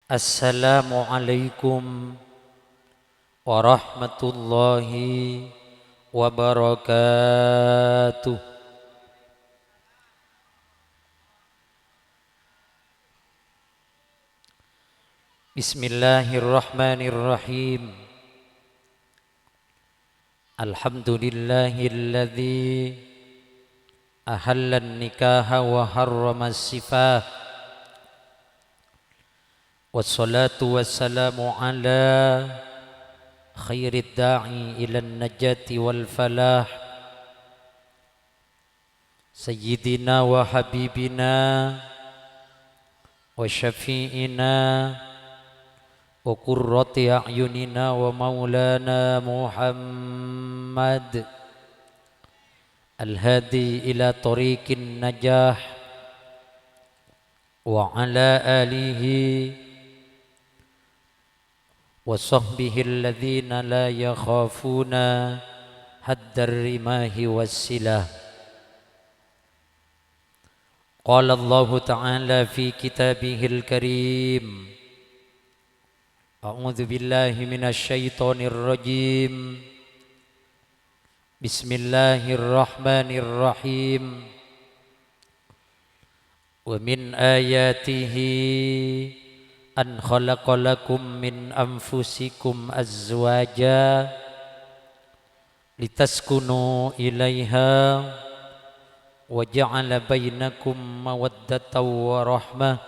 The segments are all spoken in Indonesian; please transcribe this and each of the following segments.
Assalamualaikum warahmatullahi wabarakatuh. Bismillahirrahmanirrahim. Alhamdulillahilladzi ahallan nikaha wa harramas sifah. Wassalatu wassalamu ala khairid da'i ilan najati wal falah, sayyidina wa habibina wa syafi'ina wa qurrati a'yunina wa maulana Muhammad al-hadi ila tariqin najah wa ala alihi wa sahbihi alladhina la yakhafuna haddar rimahi wassilah. Qala Allah ta'ala fi kitabihil karim, a'udzu billahi minasy syaithanir rajim. Bismillahirrahmanirrahim. Wa min ayatihi an khalaqa lakum min anfusikum azwaja litaskunu ilaiha wa ja'ala bainakum mawaddatan wa rahmah.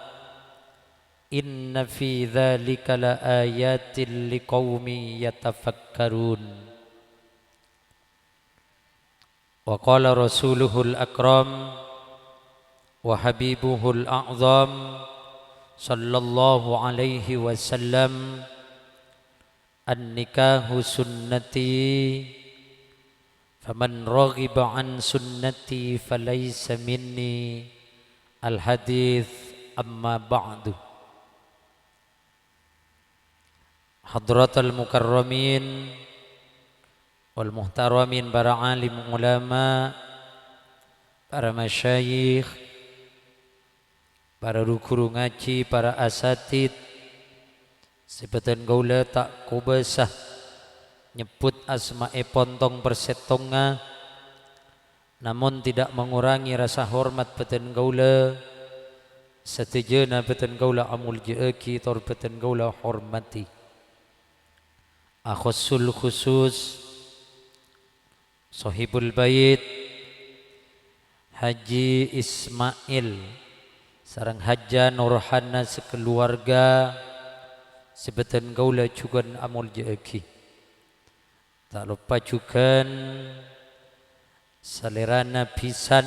Inna fi dzalika laayatin liqaumin yatafakkarun. Wa qala rasuluhul akram wa habibuhul a'zam sallallahu alaihi wasallam, an-nikahu sunnati faman raghiba an sunnati falaysa minni. Al-hadits. Amma ba'du. Hadratal mukarramin wal muhtaramin, para alim ulama, para masyayikh, para guru ngaji, para asatid, sebutan gaula tak kubasah nyebut asma'i pontong persetonga, namun tidak mengurangi rasa hormat beten gaula setejana beten gaula amul jeeki tor beten gaula hormati. Akhusul khusus sahibul bait Haji Ismail sareng Haja Nurhana sekeluarga sebutan gaula cugan amul jeeki. Tak lupa juga salerana pisan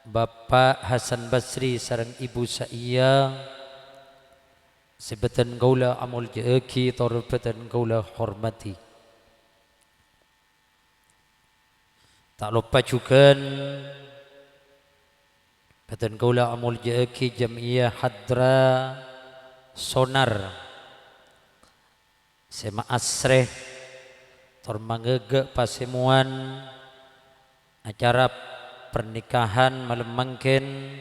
Bapak Hasan Basri sareng Ibu Sa'iyah sebutan gaula amul jeeki tor sebutan gaula hormati. Tak lupa juga beten gaula amul jeeki Jam'iyah Hadra Sonar Sema Asreh tor mangege pasemuan acara pernikahan malam mangken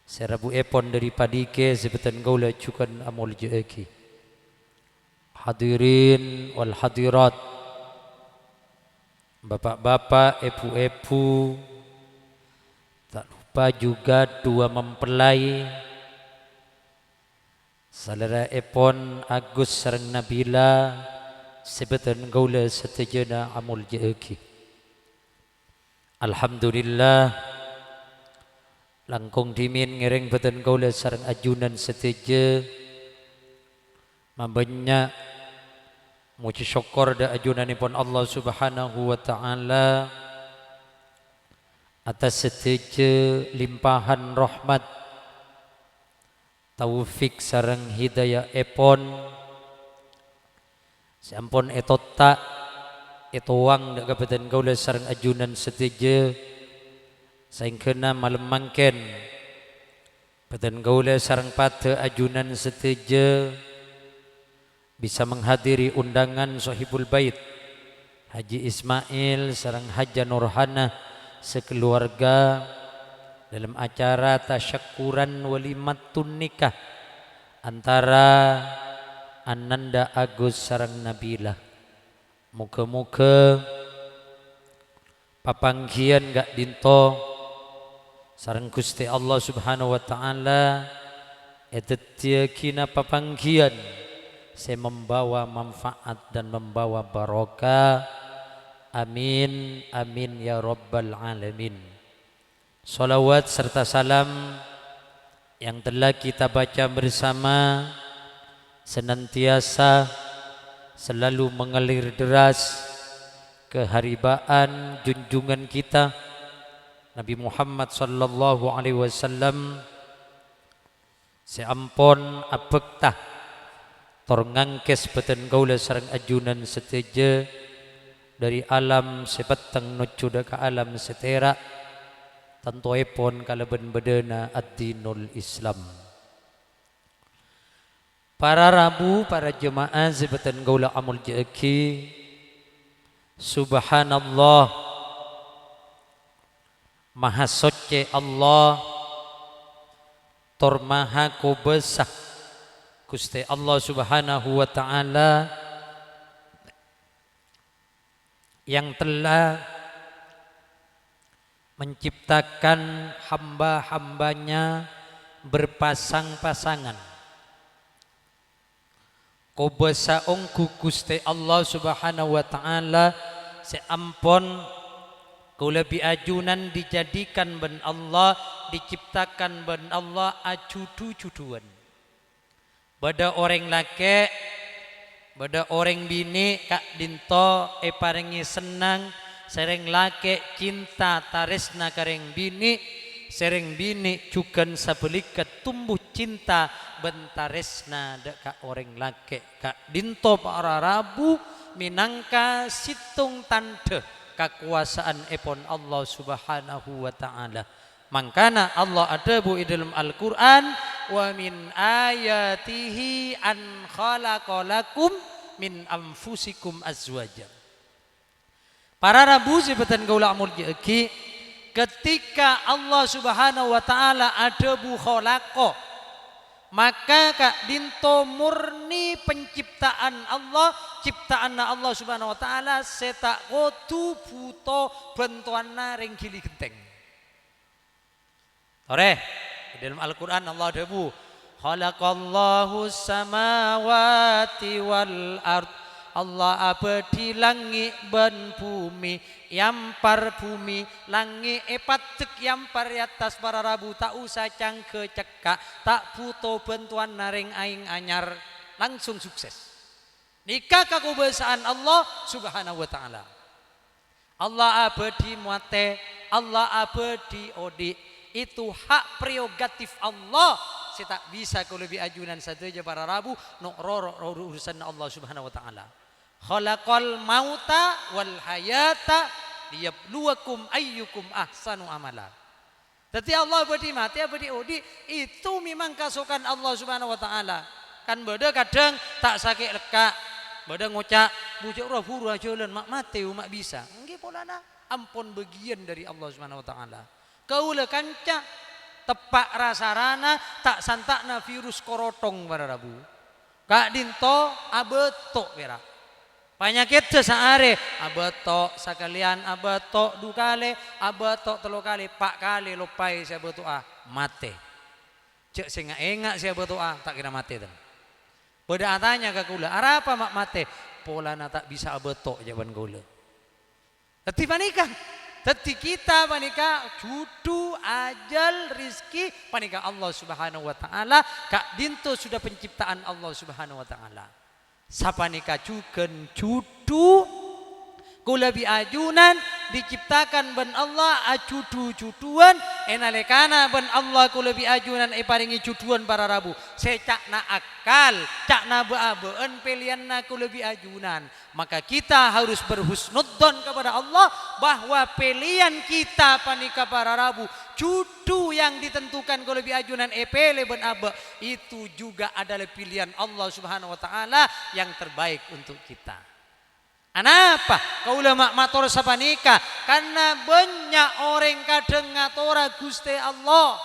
serabu epon dari padike sebutan gaula cukan amul jeeki. Hadirin wal hadirat, bapak-bapak, ibu-ibu, tak lupa juga dua mempelai saudara epon Agus sareng Nabila sebutan gaula setejana amul jeeki. Alhamdulillah langkung dimin ngereng beten gaula sareng ajunan seteje mambanya muji syukur da ajunanipun Allah Subhanahu wa taala atas seteje limpahan rahmat taufik sareng hidayah epon sampun etota etowang da kabeten gaula sareng ajunan seteje saengkeuna malam mangken beten gaula sareng pate ajunan seteje bisa menghadiri undangan sahibul bait Haji Ismail sareng Haja Nurhana sekeluarga dalam acara tasyakuran walimatun nikah antara Ananda Agus sareng Nabila. Muga-muga papanggian gak dinto sareng Gusti Allah Subhanahu wa taala etetia kina papanggian saya membawa manfaat dan membawa barokah. Amin amin ya rabbal alamin. Salawat serta salam yang telah kita baca bersama senantiasa selalu mengalir deras keharibaan junjungan kita Nabi Muhammad sallallahu alaihi wasallam. Seampun apektah tor ngangkes beten gaula sareng ajunan seteje dari alam sepeteng nuju ka alam setera tantoepon kaleben bedena ad-dinul Islam. Para Rabu, para jemaah sebeten gaula amul jeki, subhanallah, maha suci Allah, tor maha kubesah Gusti Allah Subhanahu wa taala yang telah menciptakan hamba-hambanya berpasang-pasangan. Kubesa ongku Gusti Allah Subhanahu wa taala seampun kula biajunan dijadikan ben Allah, diciptakan ben Allah acudu-cuduan. Bada orang laki, bada orang bini kak dinto paringi senang, sereng laki cinta taresna kareng bini, sereng bini cukan sabelikat tumbuh cinta bentaresna deka orang laki kak dinto para Rabu minangka situng tanda kekuasaan epon Allah Subhanahu wa taala. Mangkana Allah ada bu dalam Al-Qur'an wa min ayatihi an khalaqalakum min anfusikum azwaja. Para Rabu sebatan gaula amul jeki, ketika Allah Subhanahu wa taala ada bu khalaqo, maka kak dinto murni penciptaan Allah, ciptaan Allah Subhanahu wa taala setak kotu buto bentuanna ring gili genteng. Ore dalam Al-Qur'an Allah debu khalaqallahu samawati wal ard. Allah abadi langit ben bumi, yampar bumi langit patek yampar atas para Rabu tak usah cangke cekak, tak butuh bantuan naring aing anyar, langsung sukses. Nikah kekubasaan Allah Subhanahu wa taala. Allah abadi muate, Allah abadi odi, itu hak prerogatif Allah. Saya tak bisa kalau lebih ajunan saja para Rabu no urusan Allah Subhanahu wa taala. Khalaqal mauta wal hayata liyabluwakum ayyukum ahsanu amala. Jadi Allah abadi mati abadi odi itu memang kasukan Allah Subhanahu wa taala. Kan beda kadang tak sakit leka, beda ngucak bujuk roh huru ajolan mak mati mak bisa. Nggih polana ampun bagian dari Allah Subhanahu wa taala. Kaula kanca tepak rasarana tak santakna virus korotong para Rabu. Kak dinto abetok kira. Penyakit sesaare abetok sekalian abetok dua kali, abetok telu kali, pak kali lupai saya betul mate. Cek singa engak saya betul tak kira mate tuh. Beda tanya ke kula, ara apa mak mate? Polana tak bisa abetok jawaban kula. Tapi panikah? Teti kita panika judu ajal rizki panika Allah Subhanahu wa taala kak dinto sudah penciptaan Allah Subhanahu wa taala. Sapanika juken judu kula bi ajunan diciptakan ben Allah acudu-cuduan enalekana ben Allah kula bi ajunan paringi cuduan para Rabu secakna akal cakna beabeun pilihanna kula bi ajunan maka kita harus berhusnudzon kepada Allah bahwa pilihan kita panika para Rabu cudu yang ditentukan kula bi ajunan pele ben abe itu juga adalah pilihan Allah Subhanahu wa taala yang terbaik untuk kita. Kenapa? Kaula mak matur sapanika karena banyak orang kadang ngatora Gusti Allah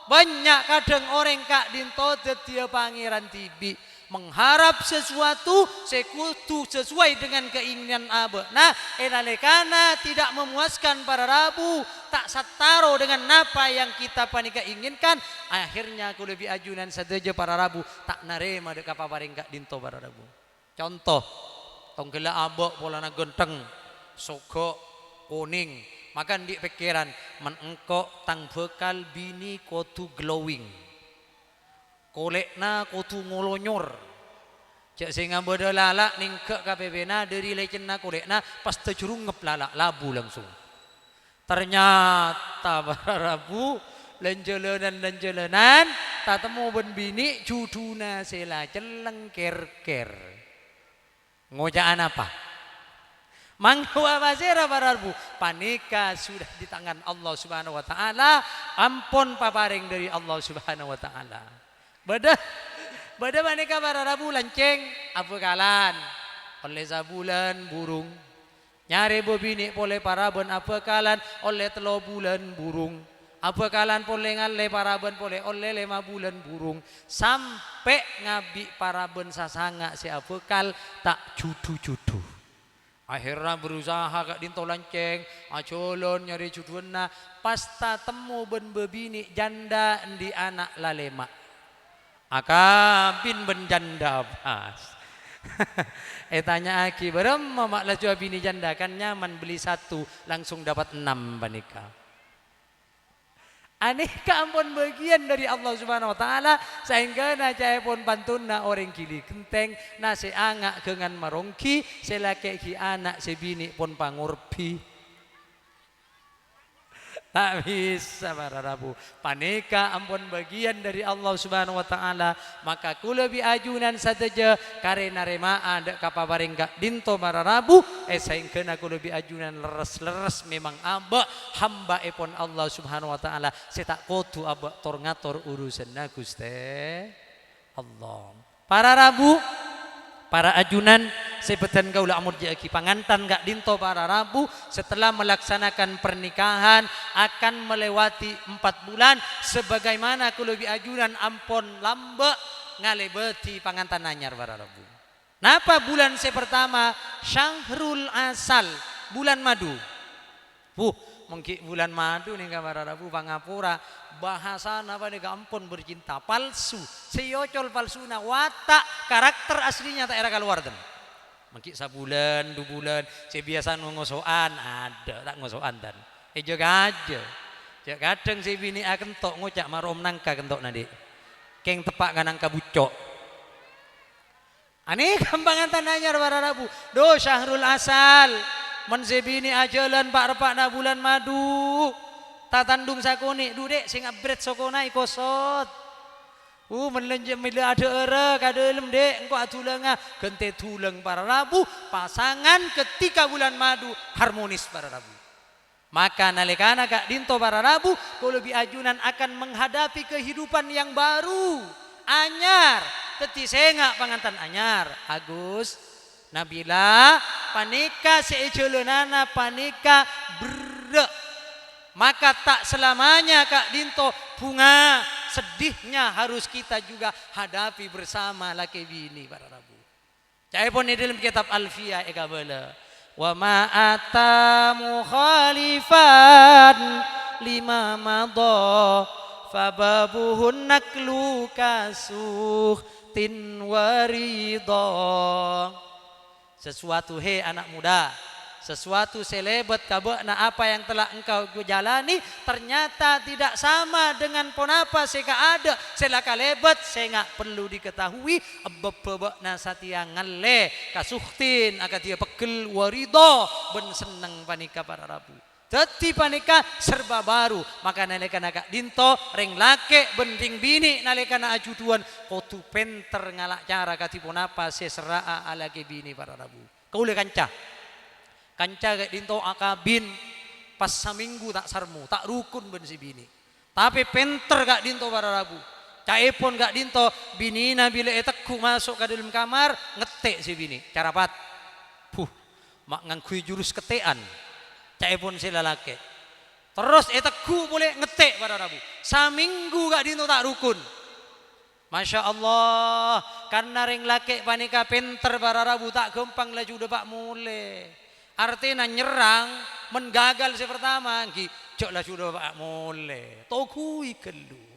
Banyak kadang orang Kak Dinto dia pangeran tibi mengharap sesuatu sekutu sesuai dengan keinginan abe. Nah, enalekana tidak memuaskan para rabu, tak sataro dengan apa yang kita panika inginkan, akhirnya aku lebih ajunan saja para rabu tak narema dek apa paring Kak Dinto para rabu. Contoh, tonggela abe polana genteng, sogok, kuning, makan di pikiran menengkok tang bekal bini kotu glowing. Kolekna kotu ngolonyor. Cek sehingga bodoh lalak ningke KPBna dari lecenna kolekna pas tercurungep lalak labu langsung. Ternyata para rabu lenjelenan tak temu ben bini juduna sela celeng ker. Ngojaan apa? Mangwa basera para rabu panika sudah di tangan Allah Subhanahu wa taala, ampun paparing dari Allah Subhanahu wa taala. Bada maneka para rabu lanceng apa kalan oleh sabulan burung nyari bobini oleh paraben apa kalan oleh telo bulan burung apa kalan boleh ngale paraben boleh oleh 5 bulan burung sampai ngabi paraben sasanga si apa kal tak judu akhirnya berusaha Kak Dinto lanceng acolon nyari juduena pasta temu ben bebini janda di anak lalema akabin benjanda pas. Tanya aki berem mak laju bini janda kan nyaman beli 1 langsung dapat 6 panika. Aneka ampun bagian dari Allah Subhanahu wa taala sehingga na cai pun pantuna orang kili kenteng na se angak dengan marongki selake ki anak se bini pun pangurpi. Tak bisa para rabu panika ampun bagian dari Allah Subhanahu wa taala maka ku lebih ajunan saja karena remaan dek kapabaring Kak Dinto para rabu sehingga aku lebih ajunan leres memang aba hamba epon Allah Subhanahu wa taala setak kotu aba tor ngator urusan Gusti Allah. Para rabu para ajunan sebetan kaula amur jaki pangantan Kak Dinto para rabu setelah melaksanakan pernikahan akan melewati 4 bulan sebagaimana aku lebih ajunan ampon lambe ngalebeti pangantan anyar para rabu. Napa bulan pertama Syahrul Asal bulan madu. Mungkin bulan madu nih para rabu pangapura bahasa apa nih ampun bercinta palsu seyocol palsu na watak karakter aslinya tak era keluar dan mungkin sabulan 2 bulan saya biasa ngosoan ada tak ngosoan dan juga aja cak kadang saya bini akan tok ngocak marom nangka kentok nadi keng tepak nangka bucok aneh kambangan tanahnya para rabu do Syahrul Asal mensebini ajalan pak repak na bulan madu tatandung sakoni dudek sing abret sokonai kosot melenjem mila ada era kadelem dek engko atulanga gente tulang para rabu pasangan ketika bulan madu harmonis para rabu maka nalekana Kak Dinto para rabu kau lebih ajunan akan menghadapi kehidupan yang baru anyar teti sengak pangantan anyar Agus Nabila panika seejelenana panika brek maka tak selamanya Kak Dinto bunga sedihnya harus kita juga hadapi bersama laki bini para rabu. Cai pun di dalam kitab Alfiyah ekabala wa ma ata mukhalifan lima madha fababuhun naklu kasuh tin waridha. Sesuatu anak muda sesuatu selebet kabena apa yang telah engkau jalani ternyata tidak sama dengan ponapa seka ada selaka lebet saya nggak perlu diketahui bebebekna satia ngalle kasuhtin akan dia pegel warido ben seneng panika para rabu teti panika serba baru maka nalekana Kak Dinto reng lake bending bini nalekana ajuduan kotu penter ngalak cara katipun apa seseraa alage bini para rabu kau le kanca Kak Dinto akabin pas saminggu tak sarmu tak rukun ben si bini tapi penter Kak Dinto para rabu caepon Kak Dinto bini bila etekku masuk ke dalam kamar ngetek si bini cara pat mak ngangkui jurus ketean caepon sila laki Terus teku boleh ngetek para Rabu. Saminggu gak dinto tak rukun. Masya Allah, karena ring laki panika pinter para Rabu tak gampang laju udah pak mulai. Artinya nyerang, menggagal si pertama, cok laju udah pak mulai. Tokui kelu,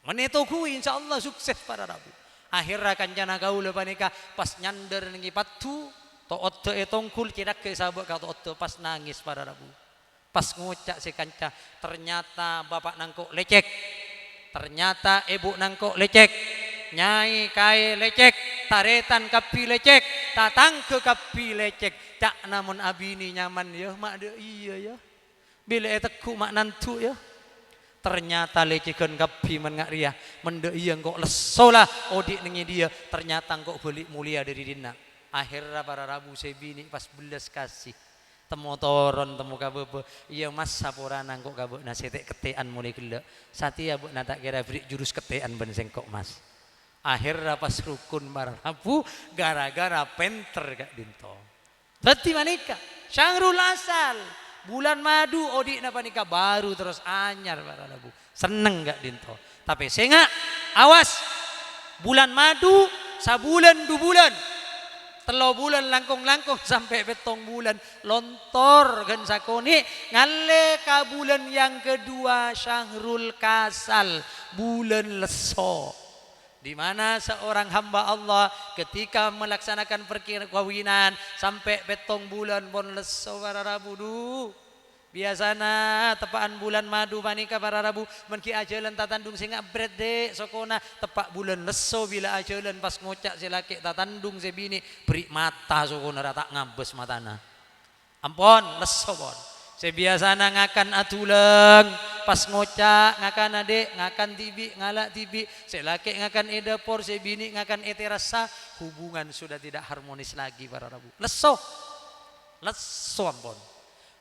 menetokui insya Allah sukses para Rabu. Akhirnya kancana gaul panika pas nyander nengi patu, to otte etongkul cidak ke sahabat kau otte pas nangis para Rabu. Pas ngucak si kanca, ternyata bapak nangkuk lecek, ternyata ibu nangkuk lecek, nyai kai lecek, taretan kapi lecek, tatang ke kapi lecek, cak namun abini nyaman ya, mak de iya ya, bila eteku mak nantu ya, ternyata lecekan kapi men ngak ria, mende iya kok lesolah odik nengi dia, ternyata kok beli mulia dari dina, akhirnya para Rabu sebini pas belas kasih. Temu toron temu kabebe iya mas sapurana kok kabuk nasetek ketean mulai gelek satia bu nata kira beri jurus ketean ben sengkok mas akhirnya pas rukun para Rabu gara-gara penter gak dinto berarti manika Syahrul Asal bulan madu odik napa nikah baru terus anyar para Rabu seneng gak dinto tapi sengak awas bulan madu sabulan 2 bulan 3 bulan langkung-langkung sampai 7 bulan lontor gen sakoni ngale ka bulan yang kedua Syahrul Kasal bulan leso di mana seorang hamba Allah ketika melaksanakan perkawinan sampai 7 bulan pon leso para Rabu du biasana tepaan bulan madu panika para Rabu menki ajalan tatandung singa brede sokona tepak bulan leso bila ajalan pas ngocak si laki tatandung si bini beri mata sokona rata ngabes matana ampun leso pon si biasana ngakan atuleng pas ngocak ngakan adek ngakan tibi ngalak tibi si laki ngakan edapor si bini ngakan eterasa hubungan sudah tidak harmonis lagi para Rabu leso ampun.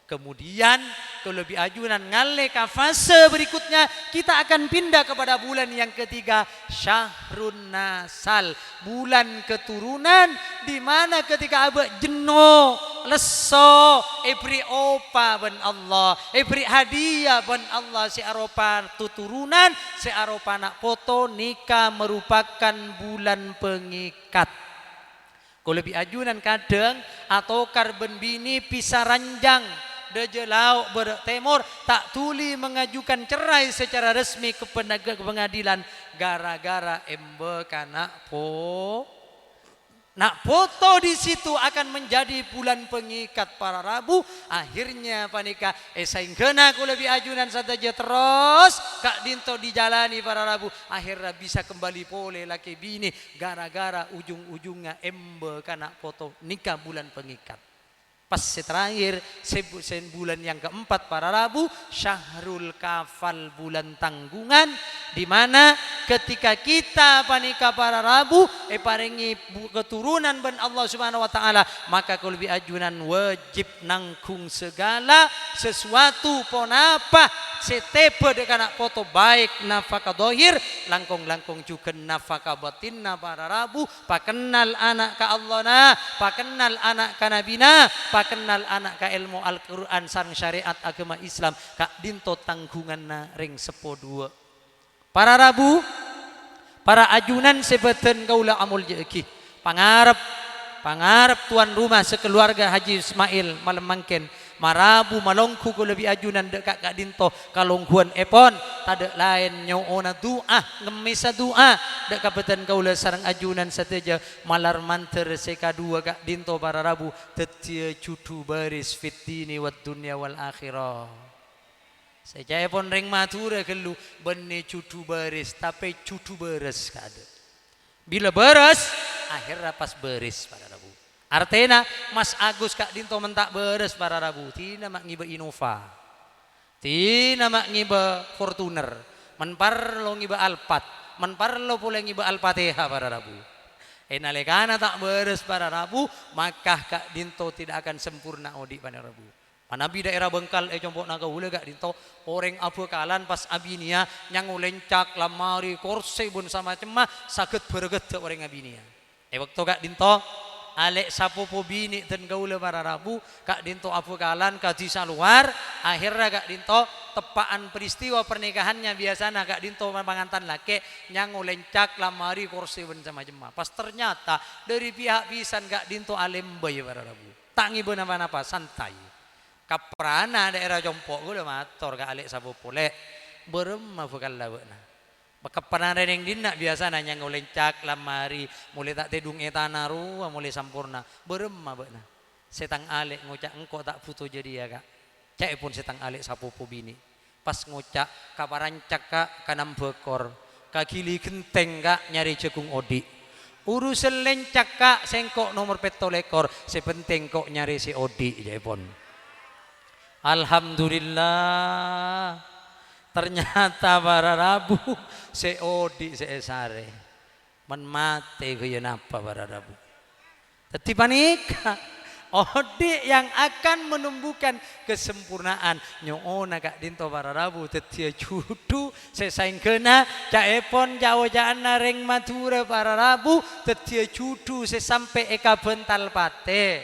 Kemudian kalau lebih ajunan ngale ke fase berikutnya kita akan pindah kepada bulan yang ketiga Syahrun Nasal bulan keturunan di mana ketika abah jenuh leso beri opa ben Allah beri hadiah ben Allah si aropa tuturunan si aropa nak foto nikah merupakan bulan pengikat. Kalau lebih ajunan kadang atau karben bini pisah ranjang dejelau bertemur tak tuli mengajukan cerai secara resmi ke pengadilan gara-gara embe kana nak foto di situ akan menjadi bulan pengikat para Rabu akhirnya panika saing kena ku lebih ajunan saja terus kak dinto dijalani para Rabu akhirnya bisa kembali pole laki bini gara-gara ujung-ujungnya embe kana foto nikah bulan pengikat. Pas terakhir sebut bulan yang keempat para Rabu Syahrul Kafal bulan tanggungan di mana ketika kita panika para Rabu paringi keturunan ben Allah Subhanahu wa taala maka kalau lebih ajunan wajib nangkung segala sesuatu pon apa setepe dekana foto baik nafkah dohir langkung-langkung juga nafkah batinna para Rabu pakenal anak ka Allah na pakenal anak ka nabina pakenal anak ka ilmu Al-Quran sareng syariat agama Islam kak dinto tanggungan na ring sepodua para Rabu para ajunan sebeten kaula amul jeki pangarep tuan rumah sekeluarga Haji Ismail malam mangken marabu malongku ko lebih ajunan dekat kak dinto kalongguan epon tade lain nyoona doa ngemisa doa dek kapeten kaula sareng ajunan sateja malar manter seka dua kak dinto para Rabu tetia cutu baris fitini wad dunya wal akhirah saya pon ring matura kelu benne cutu baris tapi cutu beres kada bila beres akhirnya pas beres para Rabu artinya Mas Agus kak dinto mentak beres para Rabu tina mak ngiba Innova tina mak ngiba Fortuner menparlo ngiba Alphard menparlo pula ngiba Al-Fatihah para Rabu nalekana tak beres para Rabu maka kak dinto tidak akan sempurna odi pada Rabu manabi daerah Bengkal jombok naga ule kak dinto orang apa kalan pas abinia nyang lencak lamari korse bun sama cemah sakit berget orang abinia waktu kak dinto alek sapopo bini dan gaula para rabu kak dinto apukalan kadisa luar akhirnya kak dinto tepaan peristiwa pernikahannya biasanya kak dinto pangantan laki yang lencak lamari kursi bersama jemaah pas ternyata dari pihak pisan kak dinto alembai para rabu tangi benapa-napa santai kaprana daerah Jompok gue mator kak alek sapopo lek beremah bukan lawakna kepenaran yang dina biasa nanya ngolencak lamari mulai tak tedung etana ruah mulai sampurna beremah bakna setang alek ngocak engkau tak putu jadi ya kak cek pun setang alek sapopo bini pas ngocak kaparancak kak kanam bekor kakili genteng kak nyari jagung odi urusan lencak kak sengkok nomor petolekor sepenting kok nyari si odi cek pun alhamdulillah ternyata para rabu seodi seesare men mate kaya napa para rabu teti panika odi yang akan menumbuhkan kesempurnaan nyoona kak dinto para rabu teti judu sesaing kena caepon jawa jana reng madura para rabu teti judu sesampai eka bental pate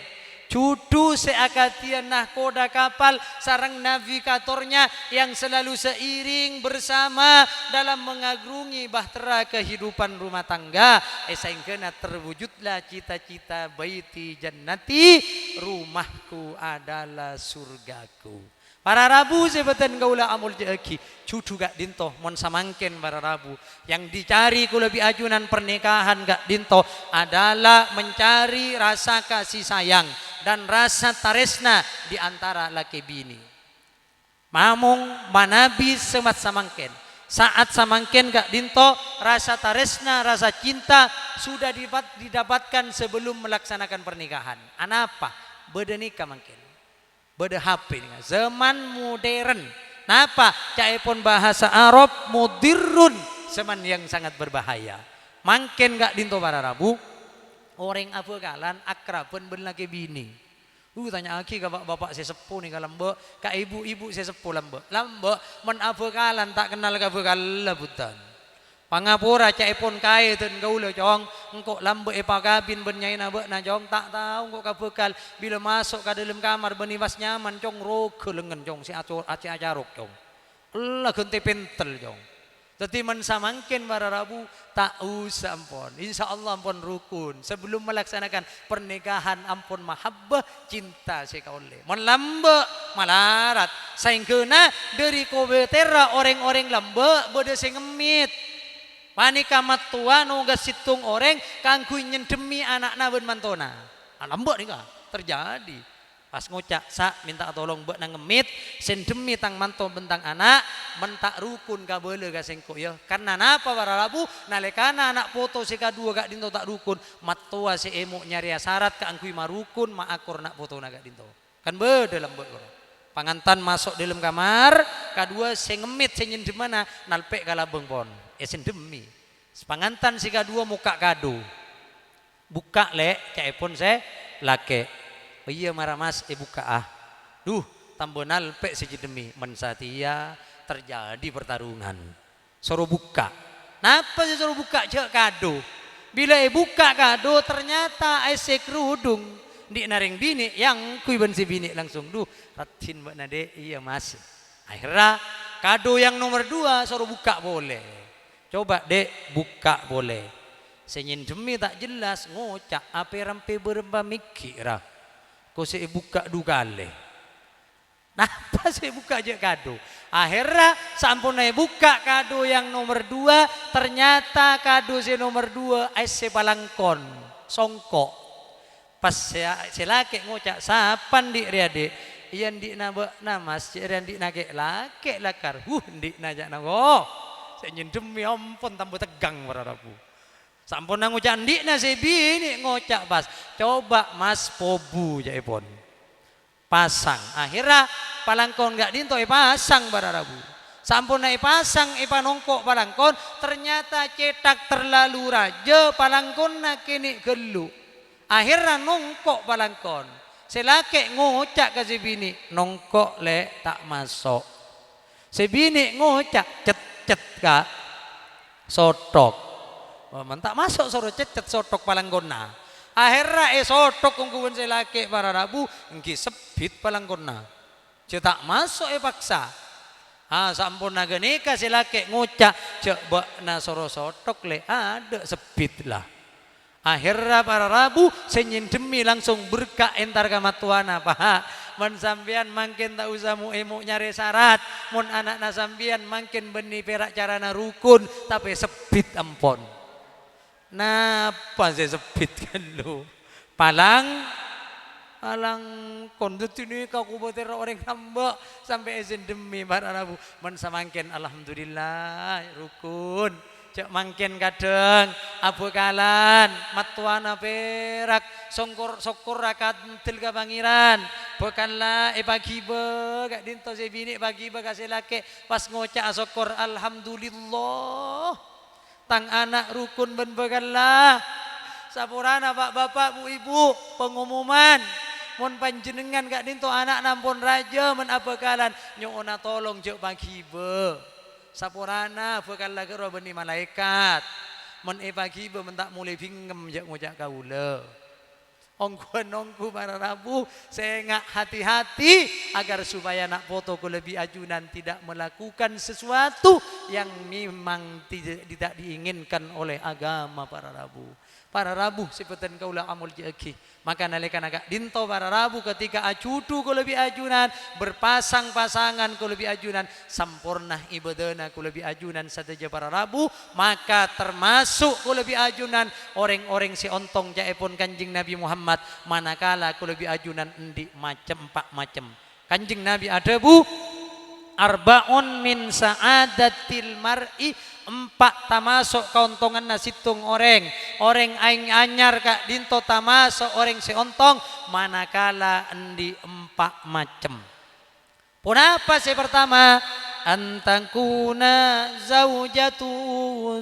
cudu seakatian nahkoda kapal sarang navigatornya yang selalu seiring bersama dalam mengagrungi bahtera kehidupan rumah tangga sehingga terwujudlah cita-cita baiti jannati rumahku adalah surgaku para rabu sebeten gaula amul jeki cucu gak dinto mon samangken para rabu yang dicari ku lebih ajunan pernikahan gak dinto adalah mencari rasa kasih sayang dan rasa taresna di antara laki bini. Mamung manabi semat samangken. Saat samangken gak dinto rasa taresna, rasa cinta sudah didapatkan sebelum melaksanakan pernikahan. Anapa? Beda nikah mangken. Beda HP nih. Zaman modern. Napa? Caipun bahasa Arab mudirrun. Zaman yang sangat berbahaya. Mangken gak dinto para rabu. Orang apa kalan akrabun ben laki bini. Tanya aki ke bapak saya sepuh nih kalau mbak, ke ibu saya sepuh lambe. Lambe men apa kalan tak kenal ke apa kalah butan. Pangapura caipun kaya ten gaula jong, engkau lambe epa kabin ben nyai nabe na jong tak tahu engkau kabekal bila masuk ke dalam kamar beniwas nyaman jong roke lengan jong si aci acarok jong. Allah genti pentel jong. Tetapi mensamangkin para rabu tak usah ampun. Insya Allah ampun rukun. Sebelum melaksanakan pernikahan ampun mahabbah cinta sekaule. Menlambe malarat. Sehingga dari kobetera orang-orang lambe bode sengemit. Panika matua nuga situng orang kangku nyendemi anak-anak ben mantona. Lambe nih terjadi. Pas ngocak sa minta tolong buat nangemit sendemi tang manto bentang anak mentak rukun ka beule ka sengko ya karena napa para rabu nalekana anak foto si kadua gak dinto tak rukun matua si emo nyari syarat ka angkui marukun ma akur nak foto na gak dinto kan beda lembut pangantan masuk dalam kamar kadua sengemit senyen di mana nalpek kalabeng pon sendemi pangantan si kadua muka kado buka lek caipun se lake oh iya marah mas buka duh tambonal pe sejedemi mensatia terjadi pertarungan suruh buka napa sih suruh buka cek kado bila buka kado ternyata ese kerudung di naring bini yang kui bensi bini langsung duh ratin mbak nade iya mas akhirnya kado yang nomor 2 suruh buka boleh coba dek buka boleh senyin demi tak jelas ngocak apa rampe berempa mikirah kau saya buka dugale. Napa saya buka aja kado? Akhirnya sampunai buka kado yang nomor 2 ternyata kado saya nomor 2 ese balangkon songkok. Pas saya laki ngocak sapan di riade iyan di nabe namas ciran di nage laki lakar di najak nago. Saya nyendemi ampun tambah tegang para rabu. Sampun nang ngucak ndik na bini ngocak pas coba mas pobu jaipun pasang akhirnya palangkon gak dinto pasang bara rabu sampun naik pasang nongkok palangkon ternyata cetak terlalu raja palangkon na kini gelu akhirnya nongkok palangkon selake ngocak ke si bini nongkok le tak masuk si bini ngocak cet kak sotok mentak masuk suruh cet sotok palanggona Akhirnya sotok kungkuan selake para rabu engki sepit palangkonna. Cetak masuk paksa. Sampun nagenika selake ngucak cek bakna soro sotok le ada sepit lah. Akhirnya para rabu senyin demi langsung berkah entar kamatuana paha. Mun sampean mangkin tak usah mu nyari syarat. Mun anak na sampean mangkin beni perak carana rukun tapi sepit ampon. Napa saya sepit kan lu? Palang kondut ini kau kuboter orang hamba sampai izin demi para rabu. Men samangkin alhamdulillah rukun. Cek mangkin kadang abu kalan matuana perak songkor rakat tilga pangiran bukanlah pagi gak dinto se bini pagi kasih laki pas ngocak sokor alhamdulillah tang anak rukun ben begalah sapurana pak bapak bu ibu pengumuman mun panjenengan gak dinto anak nampun raja men abekalan nyona tolong cek pagi sapurana bakal lagi robeni malaikat men pagi mentak mulai bingem jak ngojak kaula ongku para rabu saya ngak hati-hati agar supaya nak fotoku lebih ajunan tidak melakukan sesuatu yang memang tidak diinginkan oleh agama para rabu seperti kaulah amul jeki maka nalekan agak dinto para rabu ketika acudu ku lebih ajunan berpasang-pasangan ku lebih ajunan sampurna ibadana ku lebih ajunan sateja para rabu maka termasuk ku lebih ajunan orang-orang si ontong jaepun kanjing Nabi Muhammad manakala ku lebih ajunan endi macam 4 macam kanjing Nabi ada bu arbaun min sa'adatil mar'i 4 tamasuk kauntongan nasitung orang aing anyar kak dinto tamasuk orang seontong manakala endi 4 macam. Punapa si pertama antangkuna zaujatu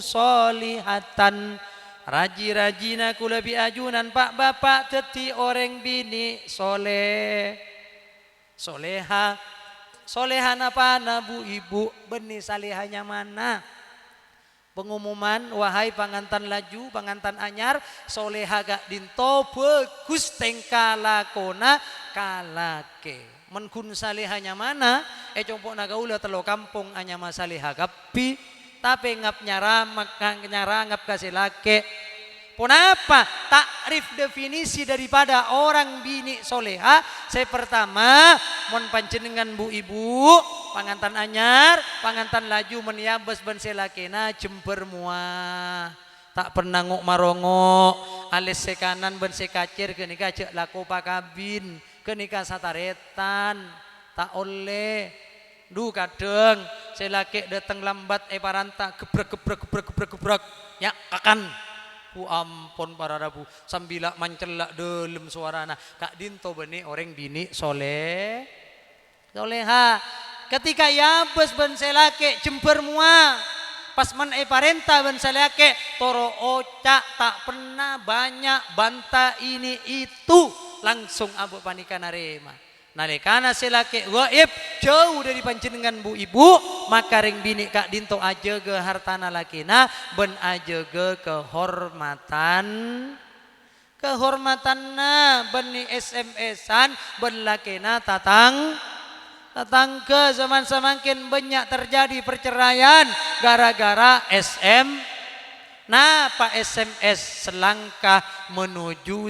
solihatan raji-rajina ku lebih ajunan pak bapak teti orang bini soleha apa bu ibu benih salihanya mana pengumuman wahai pangantan laju pangantan anyar soleha gak dinto bagus tengkalakona kalake menkun salihanya mana compok nagaula telo kampung anya masaliha gapi tapi ngap nyara ngap kasih lake Kenapa? Takrif definisi daripada orang bini soleha. Saya pertama, mon panjenengan bu ibu, pangantan anyar, pangantan laju meniabas ban selakena jember muah. Tak pernah ngok marongo, alis sekanan ban sekacir kenika cek lako pakabin, kenika sataretan, tak oleh. Du kadang selake datang lambat paranta gebrek ya akan ampun para rabu sambil mancelak dalam suarana kak dinto beni orang bini soleha ketika yabes ben selake jember mua pas man parenta ben selake toro oca tak pernah banyak banta ini itu langsung abu panika narema nalikana selake gaib jauh dari panjenengan bu ibu maka ring bini kak dinto aja ke hartana lakina ben aja ke kehormatanna beni SMS-an ben lakina tatang ke zaman semakin banyak terjadi perceraian gara-gara Pak SMS selangkah menuju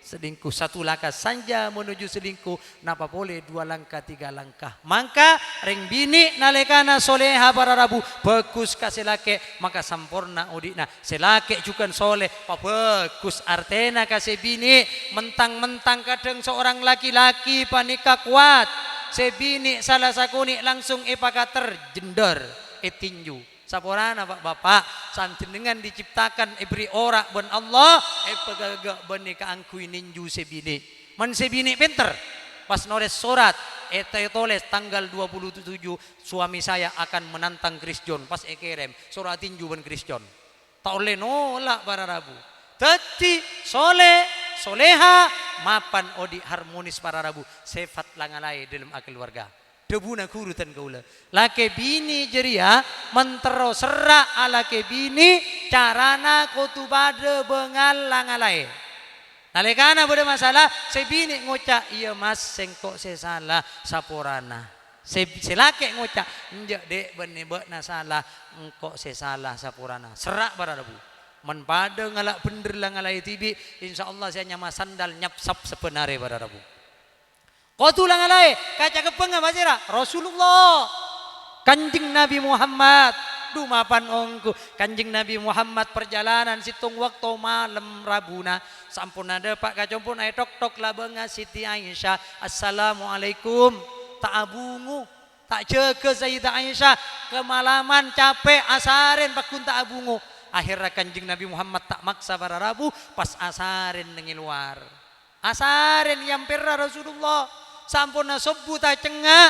selingkuh satu langkah saja menuju selingkuh napa boleh 2 langkah 3 langkah maka ring bini nalekana soleha para rabu bagus kasih lake maka sampurna udikna selake juga soleh bagus artena kasih bini mentang-mentang kadang seorang laki-laki panika kuat sebini salah sakuni langsung ipakater jender tinju saporana bapak sanjenengan diciptakan ibri ora ben Allah pegagak beni kaangkui ninju sebini man sebini pinter pas nores surat toles tanggal 27 suami saya akan menantang Krisjon pas kirim surat tinju ben Krisjon tak oleh nolak para rabu tadi soleha mapan odi harmonis para rabu sifat langalai dalam keluarga Debuna kurutan kaula. Lake bini jeria mentero serak ala ke bini carana kotu bade bengal langalai. Nalekana bade masalah se bini ngocak iya mas sengkok se salah saporana. Se lake ngocak enjak dek beni bekna salah engkok se salah saporana. Serak bararabu. Men bade ngalak bener langalai tibi insyaallah saya nyama sandal nyapsap sebenare bararabu. Kotu langalai kaca kepenga basira Rasulullah Kanjeng Nabi Muhammad dumapan ongku Kanjeng Nabi Muhammad perjalanan situng waktu malam Rabuna sampun ada Pak kacompun ay tok labenga Siti Aisyah assalamualaikum tak abungu tak jaga Sayyidah Aisyah kemalaman capek asarin pakun tak abungu akhirnya Kanjeng Nabi Muhammad tak maksa para Rabu pas asarin nengi luar asarin yang perra Rasulullah sampun sobu tak cengak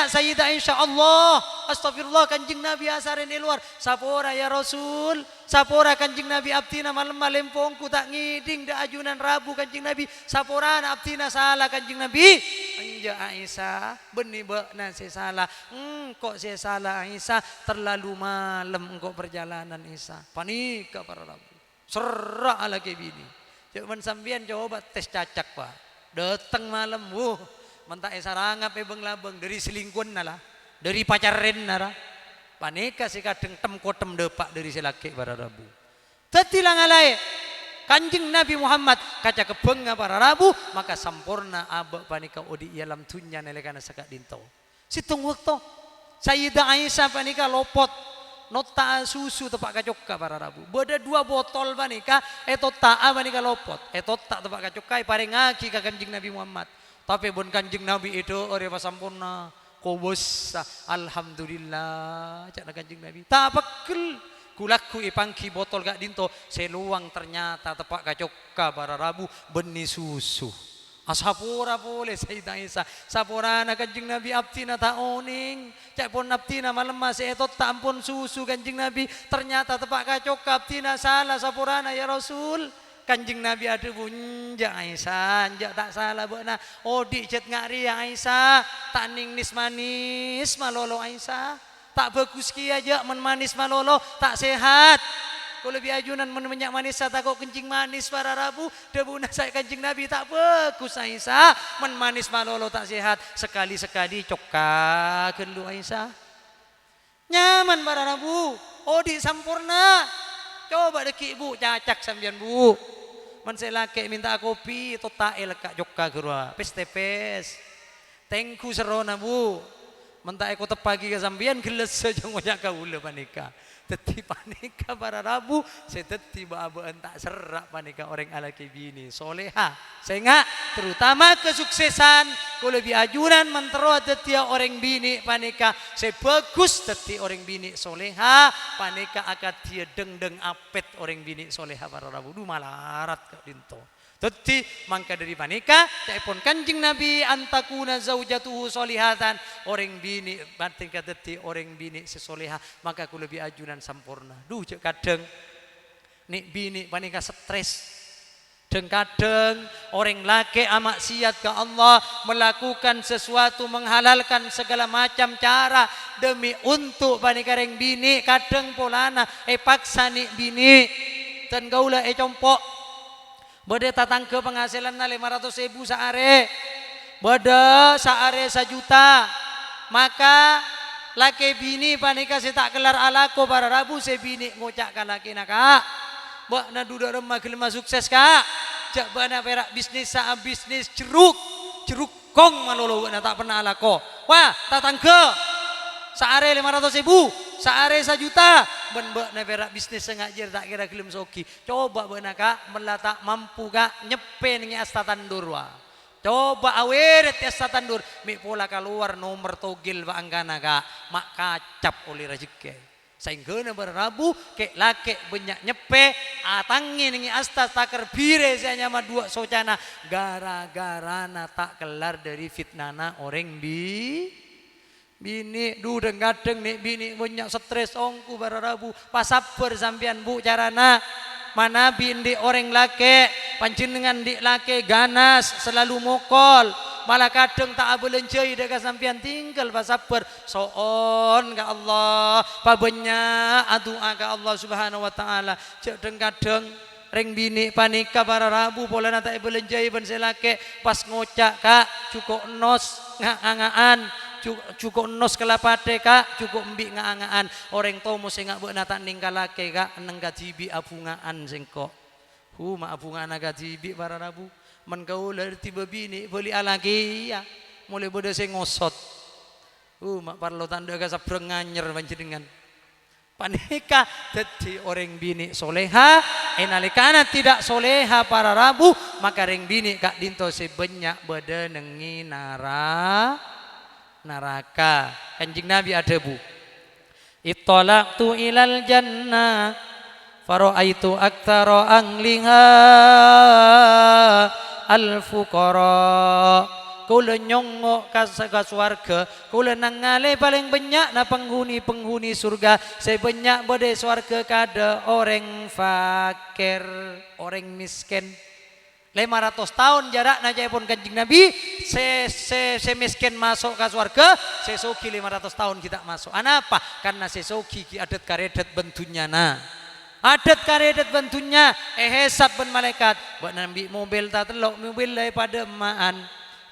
Sayyidah Aisyah Allah astagfirullah Kanjeng Nabi asarin di luar sapora ya Rasul sapora Kanjeng Nabi abtina malam lempongku tak ngiding da ajunan Rabu Kanjeng Nabi sapora abtina salah Kanjeng Nabi anja Aisyah beni bekna saya salah kok saya salah Aisyah terlalu malam engkau perjalanan Aisyah panik para Rabu serak lagi bini cuman sambian coba tes cacak Pak datang malam mentak sarangap ebeng labeng dari selingkuhan nala dari pacaren nara paneka si kadeng tem kotem depak dari selaki para Rabu tetilang alai Kanjeng Nabi Muhammad kaca kebenga para Rabu maka sampurna abak panika odi ialam tunya nelekana sakat dinto situng waktu Sayyidah Aisyah panika lopot nota susu tepak kacokka para Rabu beda 2 botol panika ta'a panika lopot tak tepak kacokka paring ngaki ka Kanjeng Nabi Muhammad tapi bon Kanjeng Nabi itu ore pasampurna kobos alhamdulillah cak Kanjeng Nabi tak pekel kulaku ipangki botol gak dinto seluang ternyata tepak kacokka para Rabu beni susu asapura boleh Sayyidah Aisyah sapurana Kanjeng Nabi abtina taoning cak pun abtina malam masih etot tak ampun susu Kanjeng Nabi ternyata tepak kacok abtina salah sapurana ya Rasul Kanjeng Nabi ada bunja Aisyah njak tak salah beuna odi cet ngari ya Aisyah tak ning nis manis malolo Aisyah tak bagus ki aja men manis malolo tak sehat kalau lebih ajunan menyak manis saya takut kencing manis para Rabu debuna saya Kanjeng Nabi tak bagus Aisyah men manis malolo tak sehat sekali-sekali cokakeun lu Aisyah nyaman para Rabu odi sampurna coba deki Bu cacak sambian Bu men selake minta kopi to tae lekak jokka gerua pes tengku serona Bu mentak eko tepagi ke sambian geles saja ngoyak kaula panika teti panika para Rabu saya teti baabaan tak serak panika orang ala bini soleha sehingga terutama kesuksesan kalau lebih ajuran mentero teti orang bini panika saya bagus teti orang bini soleha panika akad dia deng apet orang bini soleha para Rabu du malarat kak dinto teti mangka dari panika telepon Kanjeng Nabi antakuna zaujatuhu solihatan orang bini batin teti orang bini sesoleha maka aku lebih ajunan sampurna duh cek kadang nik bini panika stres deng kadang orang laki maksiat ke Allah melakukan sesuatu menghalalkan segala macam cara demi untuk panika reng bini kadang polana paksa nik bini dan gaula compok beda tatang ke penghasilan na 500.000 saare beda saare 1 juta maka laki bini panika si tak kelar alako para Rabu si bini ngocak ka laki naka bak na duda remah kelima sukses kak jak bana perak bisnis sa bisnis ceruk kong malolo na tak pernah alako wah tatang ke saare 500.000 saare 1 juta ben na perak bisnis sengaja tak kira kelim soki coba beuna kak melata mampu kak nyepe ning asta tandur wa coba aweret asta tandur mi pola keluar nomor togel ba anggana kak mak kacap oleh rezeki sainggeuna berabu ke lake banyak nyepe atangi ning asta takar bire saya mah 2 socana gara-gara na tak kelar dari fitnana orang bini dudeng gadeng nih bini banyak stres ongku para Rabu pasaper sampian Bu carana mana bindi orang lake panjenengan di lake ganas selalu mokol malah kadang tak belenjai dekat sampean tinggal pas sabar soon ka Allah pabenya adua ka Allah subhanahu wa taala kadang reng bini panika para rabu pola nata belenjai ban selake pas ngocak kak cukup nos ngangaan cukup nos kelapate kak cukup mbik ngangaan orang tomo sing ngak beuk nata ninggalake kak neng gajibi abungaan singko ma abungaan gajibi para rabu men kaula tiba bini beli alagi ya mulai bode sing ngosot mak parlo tanda ka sabreng nganyer panjenengan panika dadi orang bini soleha enalikana tidak soleha para rabu maka reng bini kak dinto sebanyak bede nengi neraka. Kanjeng Nabi ada bu ittalaqtu ilal jannah faraitu aktsara angliha al fuqara kula nyongok ka swarga kula nangale paling banyak na penghuni surga sebanyak bade swarga kada orang fakir orang miskin 500 tahun jarak najai pun Kanjeng Nabi se miskin masuk ke surga sesoki 500 tahun kita masuk apa karena sesoki ki adat karedet bentunya adat karedet bentunya hesab ben malaikat buat nambi mobil tak telok mobil daripada emaan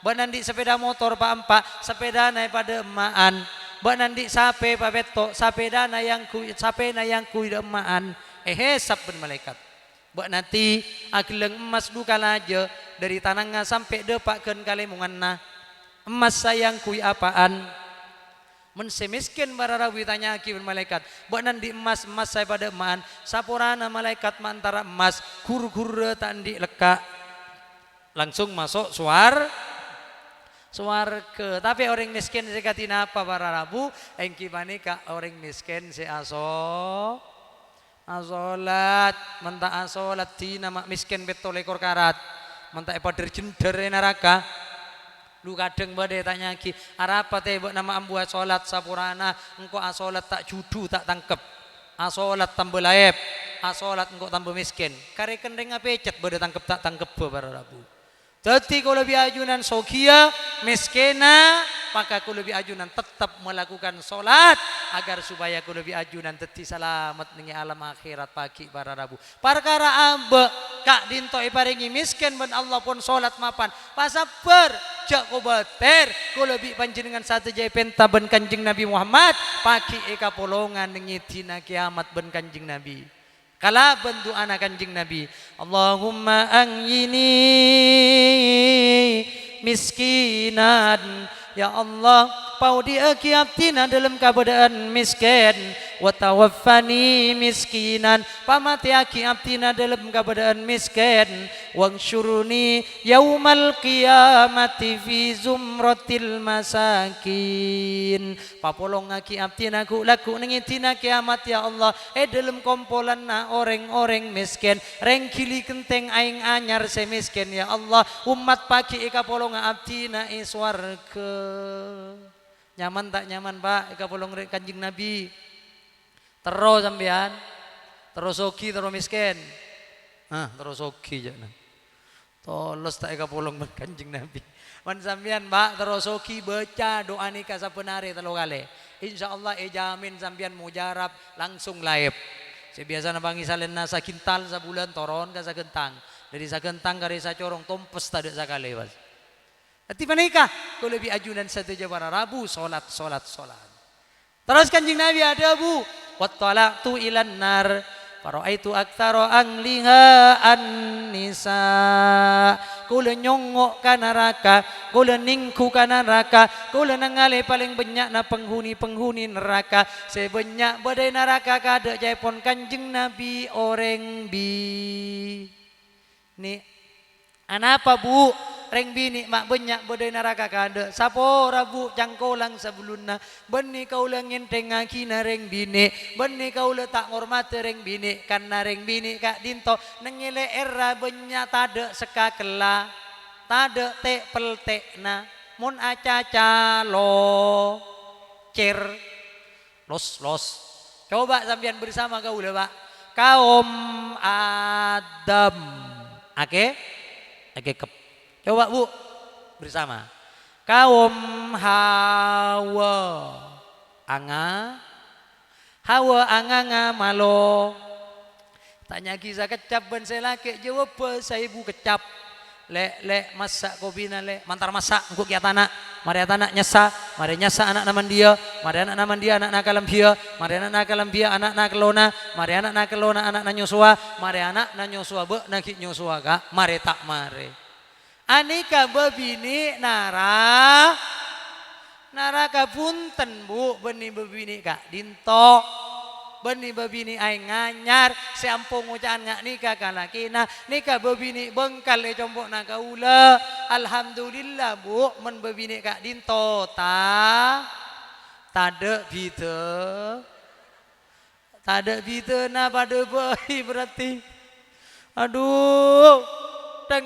buat nanti sepeda motor pak empat sepeda daripada emaan buat nanti sape pak betok sepeda na yang ku emaan hesab ben malaikat buat nanti ageleng emas duka aja dari tanangnya sampai depakkan kalemungan na emas sayang kui apaan men semiskin bararawi tanya ki malaikat buat nanti emas saya pada emaan sapurana malaikat mantara emas gur tandi leka langsung masuk suarga tapi orang miskin sekatina apa bararabu engki panika orang miskin si asolat mentah asolat di nama miskin betul ekor karat mentah epader jender neraka lu kadang bade tanya ki arapa teh buat nama ambuat solat sapurana engko asolat tak judu tak tangkep asolat tambah laep asolat engko tambah miskin kare kendeng apecet bade tangkep tak tangkep para rabu jadi kalau lebih ajunan sokia miskena maka aku lebih ajunan tetap melakukan solat agar supaya aku lebih ajunan teti selamat ning alam akhirat pagi para rabu perkara ambe kak dinto iparingi miskin ben Allah pun solat mapan pasabar jak ko bater ko lebih panjenengan satu jai penta ben Kanjeng Nabi Muhammad pagi eka polongan ning dina kiamat ben Kanjeng Nabi kala bentuk anak Kanjeng Nabi Allahumma anjini miskinan ya Allah paudi akiatina dalam keadaan miskin wa tawaffani miskinan pamati akiatina dalam keadaan miskin wangsyuruni yaumal qiyamati fi zumratil masakin papolong akiatina ku laku ning dina kiamat ya Allah dalam kumpulan na orang-orang miskin reng kili kenteng aing anyar se miskin ya Allah umat pagi eka polong abdina iswarga nyaman tak nyaman pak eka polong Kanjeng Nabi terus sampean terus sogi terus miskin terus sogi jangan tolos tak eka polong Kanjeng Nabi man sampean pak terus sogi baca doa nikah sabenare telu kali insyaallah jamin sampean mujarab langsung laib sebiasa nabangi salen nasa kintal sabulan toron ka sagentang dari sagentang kari sacorong tompes tadi sakale pas ati panikah ko lebih ajunan satu jabara rabu salat terus Kanjeng Nabi ada bu wattalaqtu ilan nar faraitu aktsara angliha an-nisa kula nyongok ka neraka kula ningku ka neraka kula nangale paling banyak na penghuni neraka sebanyak badai neraka kada jaipon Kanjeng Nabi orang ni anapa bu reng bini mak banyak bodai neraka kada sapo rabu jangkolang sebelumna beni kaula ngenteng ngakina reng bini beni kaula tak ngormati reng bini karena reng bini kak dinto nengile era banyak tade sekakela tade te peltekna mun acaca lo cer los coba sampean bersama kaula pak kaum Adam oke kep coba bu bersama kaum Hawa anga Hawa anga malo tanya kisah kecap ben saya laki jawab saya ibu kecap le masak kopi na le mantar masak engkau kiat anak mari anak nyasa anak naman dia mari anak naman dia anak nakalam dia mari anak nakalam dia anak nakelona mari anak nakelona anak nanyosua mari anak nanyosua be nakit nyosua ka mari tak mari anika bebini nara kapunten bu beni bebini kak dinto beni bebini ay nganyar seampung ucapan ngak nikah kalakina nikah bebini bengkal combok na kaula alhamdulillah bu men bebini kak dinto tade bite na pada bayi berarti aduh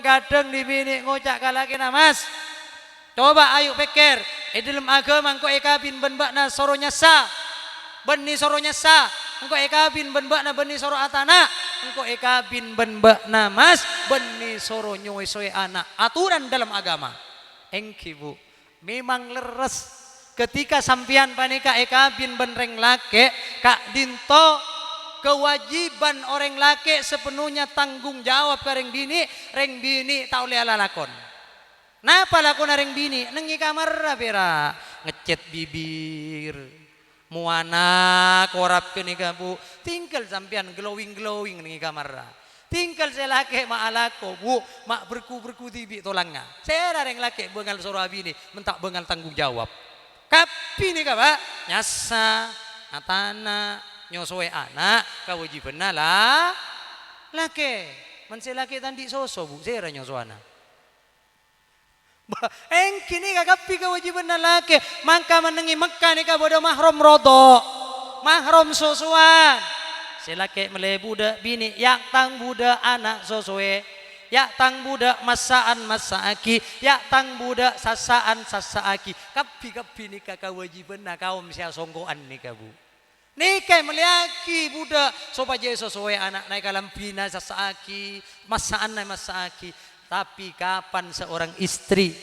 kadang di bini ngocak kalakina mas coba ayo pikir dalam agama engkau ekabin ben bakna soronya sa beni soronya sa engkau ekabin ben bakna beni soro atana engkau ekabin ben bakna mas beni soro nyoy soy anak aturan dalam agama engki bu memang leres ketika sampian panika ekabin ben reng lake kak dinto kewajiban orang laki sepenuhnya tanggung jawab ke reng bini tak oleh ala lakon. Napa lakon reng bini? Nengi kamar pera ngecet bibir, muana korap ke nika bu, tinggal sampian glowing nengi kamar. Tinggal saya laki mak alako bu, mak berku tibi tolangnya. Saya reng laki bengal soro bini, mentak bengal tanggung jawab. Kapi nika pak nyasa, atana nyosoe anak kewajiban lah laki mense laki tandi soso bu saya nyoso anak engkini kagapi kewajiban laki mangka menengi Mekah nika bodo mahram rodo mahram sosoan selaki melebu budak bini yak tang budak anak sosoe yak tang budak masaan masaaki yak tang budak sasaan sasaaki kapi nika kewajiban kaum sia songgoan nika bu nikah meliaki budak sopa je sesuai anak naik kalam bina sasaaki masaan naik masaaki tapi kapan seorang istri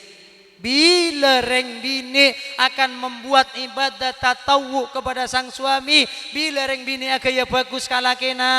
bila reng bini akan membuat ibadah tatawu kepada sang suami bila reng bini agak ya bagus kalakena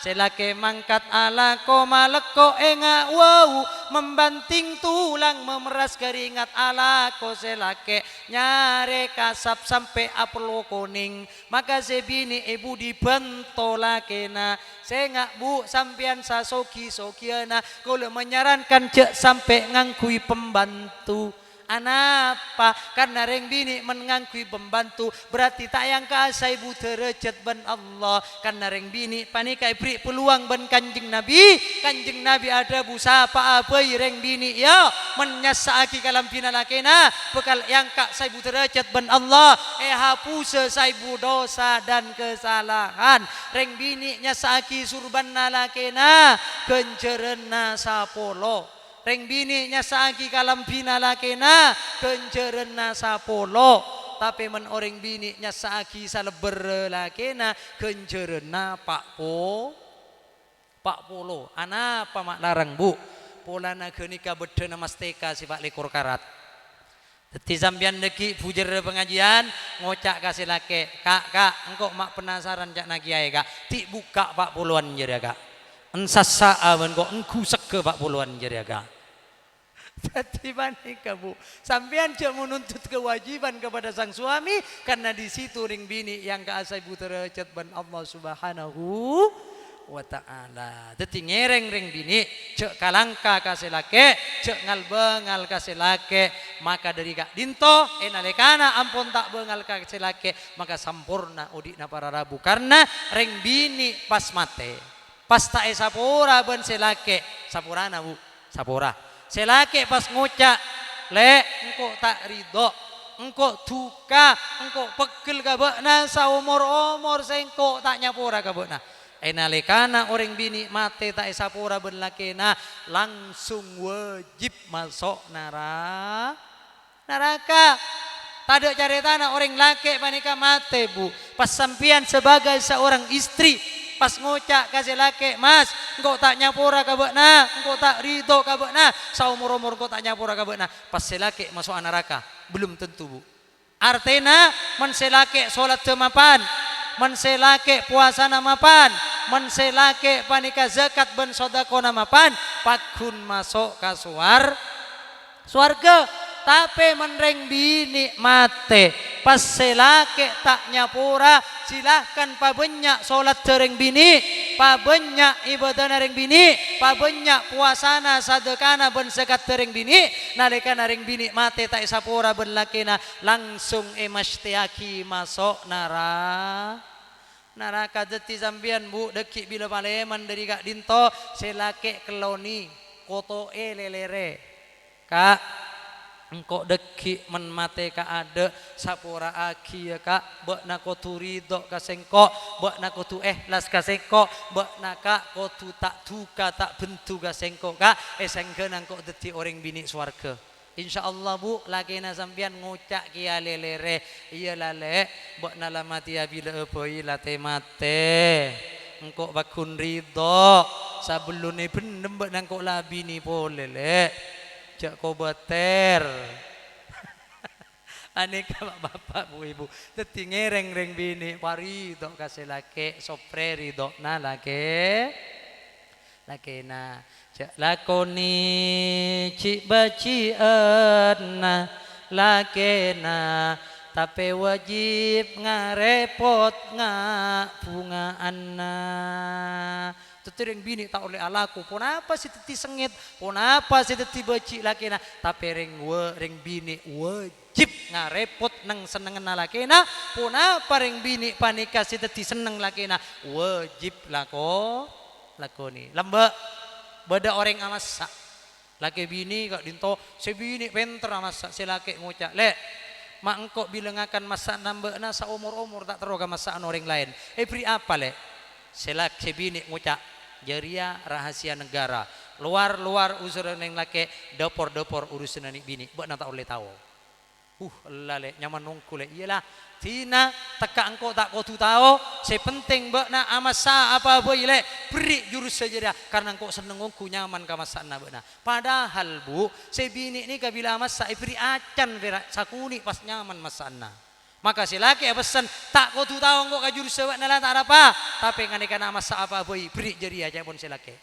selake mangkat ala koma leko enga wow membanting tulang memeras keringat ala ko selake nyare kasap sampai apelo kuning maka sebini ibu dibentolakena saya bu sampian sa sokiana kalau menyarankan cek sampai ngangkui pembantu anapa karena reng bini mengangkui pembantu berarti tak yang kasai bu derajat ben Allah karena reng bini panikai beri peluang ben kanjeng Nabi ada bu sapa abai reng bini ya menyasaaki kalam bina lakena bekal yang kak sai bu derajat ben Allah hapus sai bu dosa dan kesalahan reng bini nyasaaki surban lakena kencerena sapolo reng bini nyasaki kalam bina lakena kencerena sapolo tapi men orang bini nyasaki saleber lakena kencerena pak polo anapa mak larang bu polana kenika bedena masteka si pak lekor karat Deti sampian deki pujer pengajian ngocak kasih lake kak engkau mak penasaran cak nakiai kak ti buka pak puluhan jadi kak ensasa awan kok engku seke pak puluhan jadi kak jadi manika bu sampean cak menuntut kewajiban kepada sang suami karena di situ ring bini yang keasai bu derajat ban Allah subhanahu wa ta'ala jadi ngereng ring bini cek kalangka kasih lake cek ngal kasih lake maka dari kak dinto enalekana ampun tak bengal kasih lake maka sampurna udikna para rabu karena ring bini pas mate pas tak sapura ben selake sapurana bu sapura selake pas ngucak le engkau tak ridho engkau duka engkau pegel kabekna saumur sengkau tak nyapura kabekna enalekana orang bini mate tak sapura ben lakena langsung wajib masuk neraka tak ada tanah orang laki panika mate bu pas sampian sebagai seorang istri pas ngocak kasih laki mas engkau tak nyapura ka beuna engkau tak ridho ka beuna saumur-umur engkau tak nyapura ka beuna pas selaki masuk neraka belum tentu Bu artinya men selaki salat teu mapan men selaki puasa mapan men selaki panika zakat ben sedekah mapan pakun masuk ka swarga tapi menreng bini mate pas selake tak nyapura silahkan pabenyak solat tereng bini pabenyak ibadah nareng bini pabenyak puasana sadekana ben zakat tereng bini nalika nareng bini mate tak sapura ben lakina langsung emastiaki masuk neraka jeti sambian Bu deki bila paleman dari kak dinto selake keloni koto lelere kak engkau deki men mate ka ada sapura aki ya kak bekna ko tu ridho ka sengko bekna ko tu ikhlas ka sengko bekna ka ko tu tak duka tak bentu ka sengko kak sengkeun engkau deti orang bini swarga insyaallah Bu lagena sampean ngucak kia lelere iya lale bekna lamati bila eupoi late mate engkau bakun ridho sabelune benem bekna engkau labini polele jak ko beter aneka bapak Bu Ibu dadi ngereng-reng bini parido kasih laki sopre ridho na laki na jak lakoni cik baci na laki na tapi wajib ngarepot bunga anna tereng bini tak oleh alaku pun apa sih teti sengit pun apa sih teti baci lakina tapi reng bini wajib ngarepot nang senengen lakina pun apa reng bini panika sih teti seneng lakina wajib lakoni lembek beda orang amasa laki bini kak dinto sebini penter amasa si laki ngucak lek mak engkau bilang akan masa nambah nasa umur tak teroga masaan orang lain pri apa lek selak sebini ngucak jaria rahasia negara luar usuran yang laki dapur urusan anak bini buat tak boleh tahu lale nyaman nungku le iyalah tina teka engkau tak kau tu tahu sepenting bekna amasa apa boy le beri jurus saja dia karena engkau seneng ngku nyaman ka masana bekna padahal Bu sebini ni kabila amasa beri acan vera sakuni pas nyaman masana maka si laki pesan tak kau tu tahu engkau kajurus sebab nala tak ada apa tapi ngandikan amasa apa boy beri jadi aja pun si laki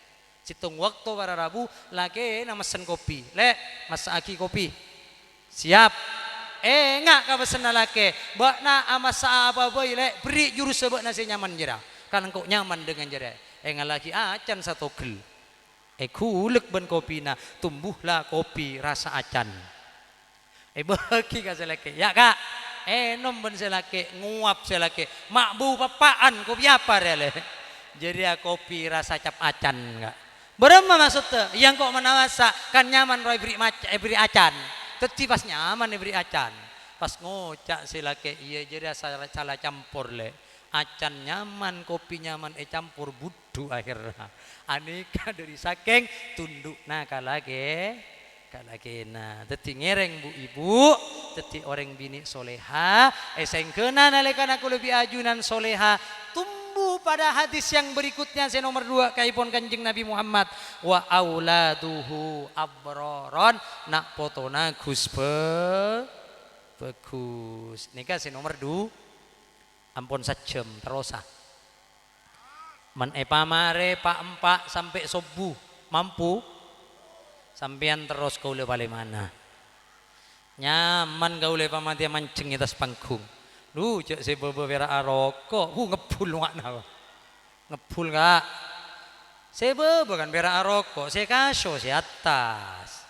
situng waktu para Rabu laki nama sen kopi le masa aki kopi siap enggak ka pesen laki bakna amasa apa boy le beri jurus sebab nasi nyaman jera kan engkau nyaman dengan jera enggak lagi acan satu gel kulek ben kopi na tumbuhlah kopi rasa acan bagi ka selaki ya kak nom ben selaki nguap selaki mak bu papaan kopi apa rele jadi kopi rasa cap acan enggak berapa maksudnya yang kok menawasa kan nyaman roy beri acan teti pas nyaman beri acan pas ngocak si laki iya jadi salah campur le acan nyaman kopi nyaman campur budu akhirnya aneka dari saking tunduk nah kalage nah teti ngereng Bu Ibu teti orang bini soleha sengkena nalekan aku lebih ajunan soleha tumbuh pada hadis yang berikutnya saya nomor 2 kaipun Kanjeng Nabi Muhammad wa auladuhu abroron nak potona gus bagus nikah si nomor 2 ampun sajam terus men pamare pak empak sampai subuh mampu sampean terus gaule balik mana nyaman gaule pamati mancing atas panggung lu cek si bebe vera aroko ngepul ngakna ngepul kak si bebe kan vera aroko si kaso si atas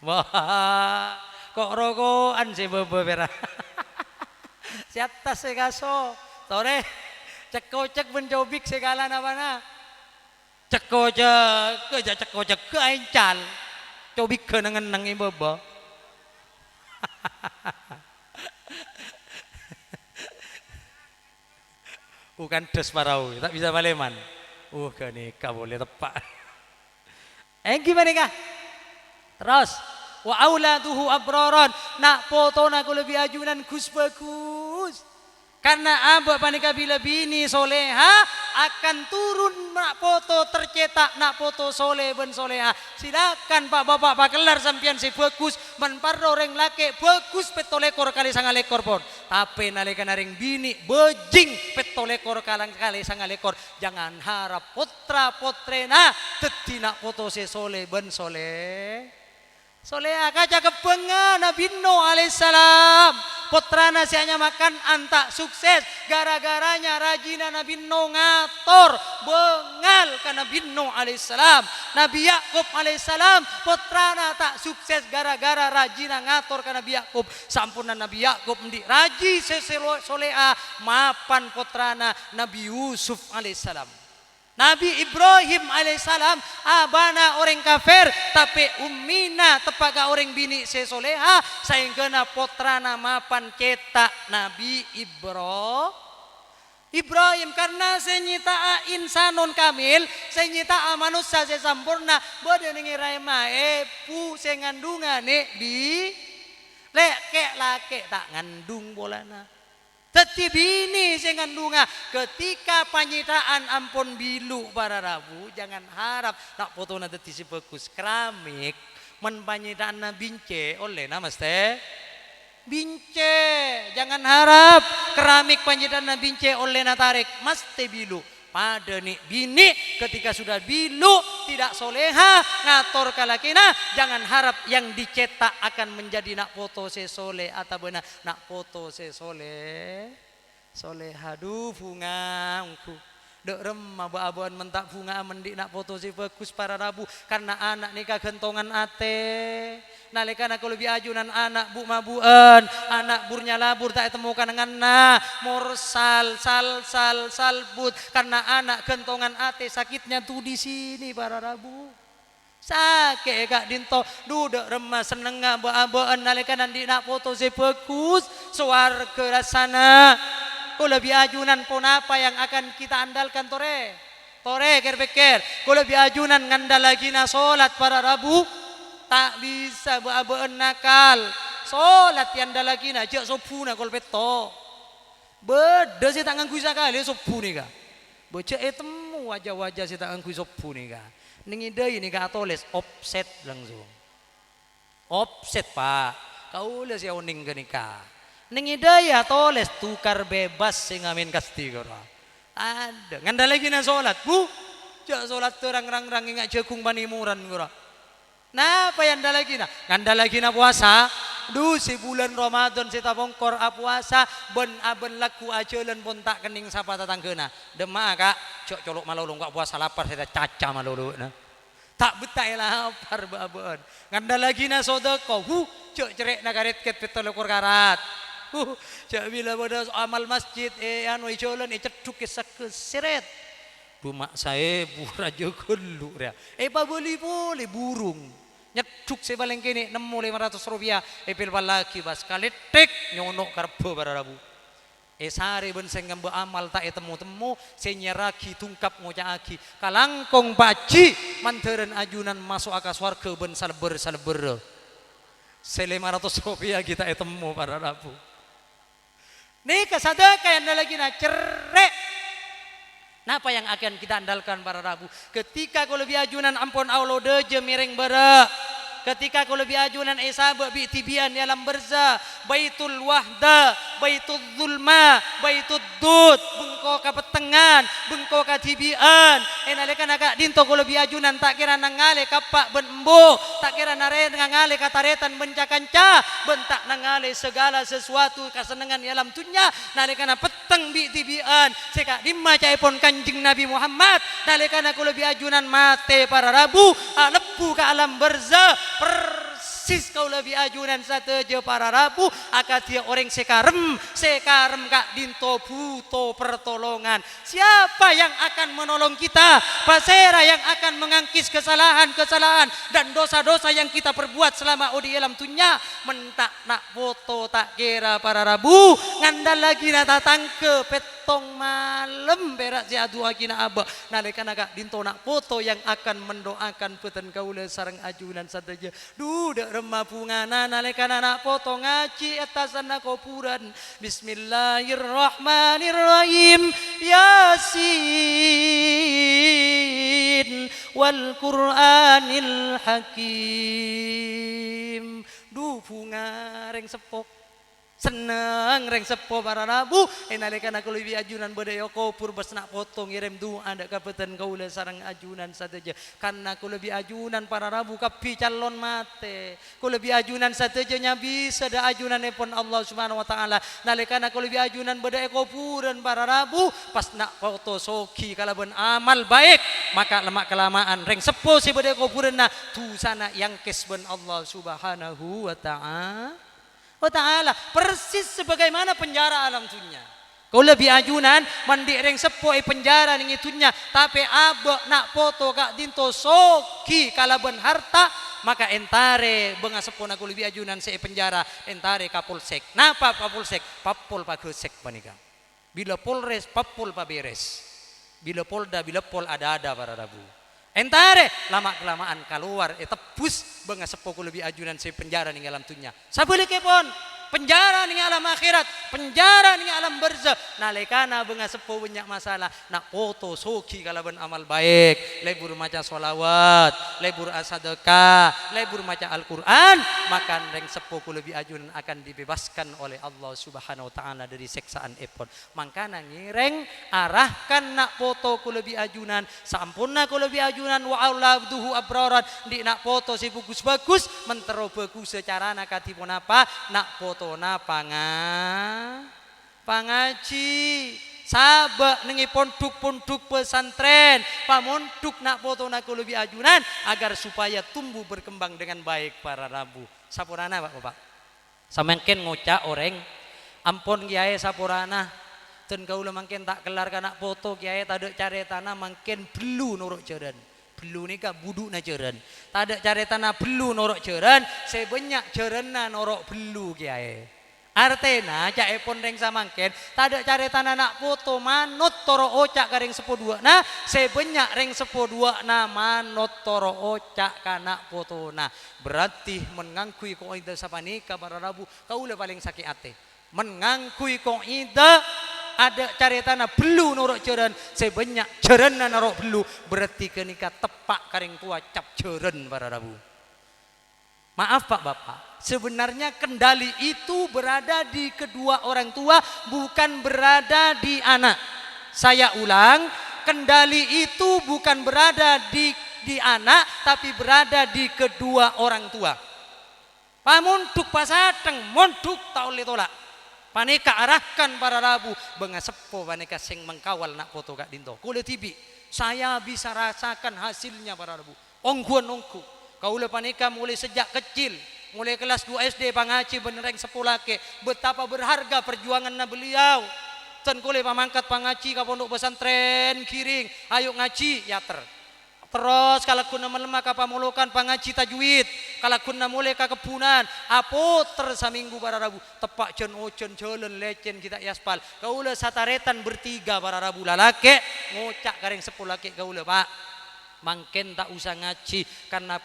wah kok rokokan si bebe vera si atas si kaso tore cek mencobik segala apa na cek keencal cobik ke nang bebe bukan dos parau tak bisa baleman kan nikah boleh tepak gimana kah terus wa auladuhu abroron nak potona ku lebih ajunan gus bagus karena abah panika bila bini soleha akan turun nak foto tercetak nak foto soleh ben soleha. Silakan Pak Bapak Pak kelar sampian si bagus menpardo orang laki bagus petolekor kali sangalekor pon. Tapi nalikan ring bini bejing petolekor kali sangalekor. Jangan harap putra potrena teti nak foto si soleh ben soleh. Soleha kaca kepengan Nabi Nuh alaihissalam putrana sianya makan antak sukses gara-garanya rajina Nabi Nuh ngator bengal ke Nabi Nuh alaihissalam. Nabi Yakub alaihissalam putrana tak sukses gara-gara rajina ngator ke Nabi Yakub. Sampunan Nabi Yakub di raji soleha mapan putrana Nabi Yusuf alaihissalam. Nabi Ibrahim alaihissalam abana orang kafir tapi ummina tepaga orang bini sesoleha sehingga potrana mapan cetak Nabi Ibrahim karena senyita insanun kamil senyita manusia sesempurna bodoh nengirai mae pu sengandungane di lake tak ngandung bolana. Teti bini sengandunga ketika panyitaan ampun bilu para rabu jangan harap nak foto na teti si bagus keramik men panyitaan na bince oleh nama ste bince jangan harap keramik panyitaan na bince oleh na tarik mesti bilu. Pada nih bini ketika sudah bilu tidak soleha ngator kalakina jangan harap yang dicetak akan menjadi nak foto sesole atau benar nak foto sesole soleha du bunga ungku dek remah abuan mentak bunga mendik nak foto si bagus para rabu karena anak nikah gentongan ate nalika aku lebih ajunan anak bu mabuan anak burnya labur tak temukan dengan morsal salbut karena anak gentongan ate sakitnya tuh di sini para rabu sakit kak dinto duduk remah seneng abuan nalika nanti nak foto si bagus suarga rasana kau lebih ajunan pun apa yang akan kita andalkan tore ker-beker kau lebih ajunan ngandal lagi na solat para rabu tak bisa buat nakal solat yang dah lagi na jak sopuna kol peto beda sih tak nganggu sakali sopuni ka baca temu wajah-wajah sih tak nganggu sopuni ka ningidai ni ka atoles offset langsung offset pak kau les ya uning ke nikah ningidai atoles tukar bebas sing amin kasti kora ada ngandal lagi na solat bu jak solat terang-rang ingat jagung panimuran kora. Nah, apa yang anda lagi na? Nganda lagi na puasa. Si bulan Ramadan kita bongkor puasa ben aben laku ajelan pun tak kening sapa tetanggana. Demak kak, cok colok malolong kak puasa lapar saya caca malolong na. Tak betai lapar baben. Nganda lagi na sodako. Cok cerek na karet ket petolokor karat. Cok bila bodas amal masjid anu ijolan ceduk keseret. Bumak saya burajo kelu ya. Pa boleh burung. Nyeduk saya paling kini nemu 500 rupiah. Pil lagi bas kaletek nyonok karbo para rabu. Sari ben sing ngambil amal tak temu saya nyeragi tungkap ngocaaki. Kalangkong baji manteren ajunan masuk akas warga ben salber. 500 rupiah kita temu para rabu. Nih kesadaka yang ada lagi na cerek. Napa yang akan kita andalkan para rabu? Ketika kau lebih ajunan ampun Allah deje miring berak. Ketika kau lebih ajunan sabak bi tibian dalam berza, baitul wahda, baitul zulma, baitul dud, bengko ka petengan, bengko ka tibian. Nalika naga dinto kau lebih ajunan tak kira nangale kapak ben embo, tak kira nare nangale kataretan bencakanca, bentak nangale segala sesuatu kasenengan dalam dunia. Nalika na peteng bi tibian, seka dimaca ipon Kanjeng Nabi Muhammad. Nalika na kau lebih ajunan mate para rabu, lepu ka alam berza. Persis kau lebih ajunan sateja para rabu akad dia orang sekarem kak dinto buto pertolongan. Siapa yang akan menolong kita? Pasera yang akan mengangkis kesalahan dan dosa-dosa yang kita perbuat selama di alam dunia. Mentak nak foto tak kira para rabu ngandal lagi na tatang ke tong malam berak si adu akina abah nalika naga dinto nak foto yang akan mendoakan peten kaula sareng ajunan sateja dudak remah pungana nalika nak foto ngaji atasan kopuran bismillahirrahmanirrahim yasin wal qur'anil hakim du bunga reng sepok seneng reng sepo para rabu nalika aku lebih ajunan bedaya kopur besnak potong ngirim doa ada kapetan kaula sareng ajunan sateja karena aku lebih ajunan para rabu kapi calon mate ku lebih ajunan sateja nya bisa da ajunan pun Allah Subhanahu wa taala nalika aku lebih ajunan bedaya kopuran para rabu pas nak foto soki kalaban amal baik maka lemak kelamaan reng sepo si bedaya kopuran na tu sana yang kesben Allah Subhanahu wa ta'ala persis sebagaimana penjara alam dunia. Kau lebih ajunan mandi reng sepo penjara ning itunya tapi abok nak foto kak dinto soki kalaban harta maka entare benga sepo nak lebih ajunan se penjara entare kapolsek. Napa kapolsek? Papol pagusek panika. Bila polres papol paberes. Bila polda bila pol ada para rabu. Entare lama kelamaan keluar tebus benga sepo ku lebih ajunan se penjara ning alam dunya. Sabule kepon penjara ning alam akhirat, penjara ning alam barzakh. Nalikana benga sepo banyak masalah, nak foto soki kalaban amal baik, lebur maca sholawat, lebur asadaqah, lebur maca Al-Qur'an, maka reng sepo ku lebih ajunan akan dibebaskan oleh Allah Subhanahu wa taala dari siksaan epon. Mangkana ngireng arahkan nak foto ku lebih ajunan, sampurna ku lebih ajunan wa auladuhu abraran di nak foto si bagus-bagus mentero bagus secara nak katipun apa nak foto na pangaji sabak nengi ponduk pesantren pamonduk nak foto nak lebih ajunan agar supaya tumbuh berkembang dengan baik para rabu sapurana Bapak samangken ngocak orang ampun kiai sapurana ten kaula mangken tak kelar kana foto kiai tade caretana mangken belu norok jeren belu nika buduk na jeren tade caretana belu norok jeren sebanyak jerenna norok belu kiai artena cak epon reng samangken tade caretana nak foto manut toro ocak kareng sepodua na sebanyak reng sepodua na manut toro ocak kana foto na berarti mengangkui kok ida sapanika para rabu kaula paling sakit ate mengangkui kok ida ada caretana belu norok jeren sebanyak jeren norok belu berarti kenika tepak karing tua cap jeren para rabu. Maaf Pak Bapak, sebenarnya kendali itu berada di kedua orang tua bukan berada di anak. Saya ulang, kendali itu bukan berada di anak tapi berada di kedua orang tua. Pamunduk pasateng monduk taule tolak. Paneka arahkan para rabu benga sepo paneka sing mengkawal nak foto kak dinto kule tibi saya bisa rasakan hasilnya para rabu ongguan ongku kaula paneka mulai sejak kecil mulai kelas 2 SD pangaci benereng sepulake betapa berharga perjuangan na beliau ten kule pamangkat pangaci ka pondok pesantren kiring ayo ngaji ya terus kalau kuna melemah ka pamulukan pangaji tajwid kalau kuna mulai ka kepunan apoter saminggu para rabu tepak jen ocen jalan lecen kita yaspal kaula sataretan bertiga para rabu lalake ngocak kareng sepulake kaula Pak mangken tak usah ngaji karena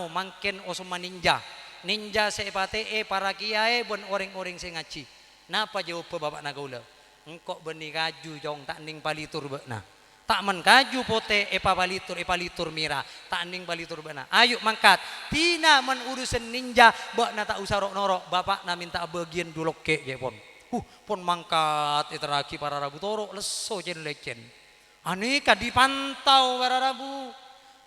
mangken osoma ninja sepate para kiai bon orang-orang sing ngaji napa jawab bapak na kaula engkok benih kaju jong tak ning palitur bekna tak menkaju pote epalitur mira tak ning palitur bana ayo mangkat tina men urusan ninja bak na tak usah rok norok bapak na minta bagian dulok ke ya pon mangkat iteraki para rabu torok leso jen lecen aneka dipantau para rabu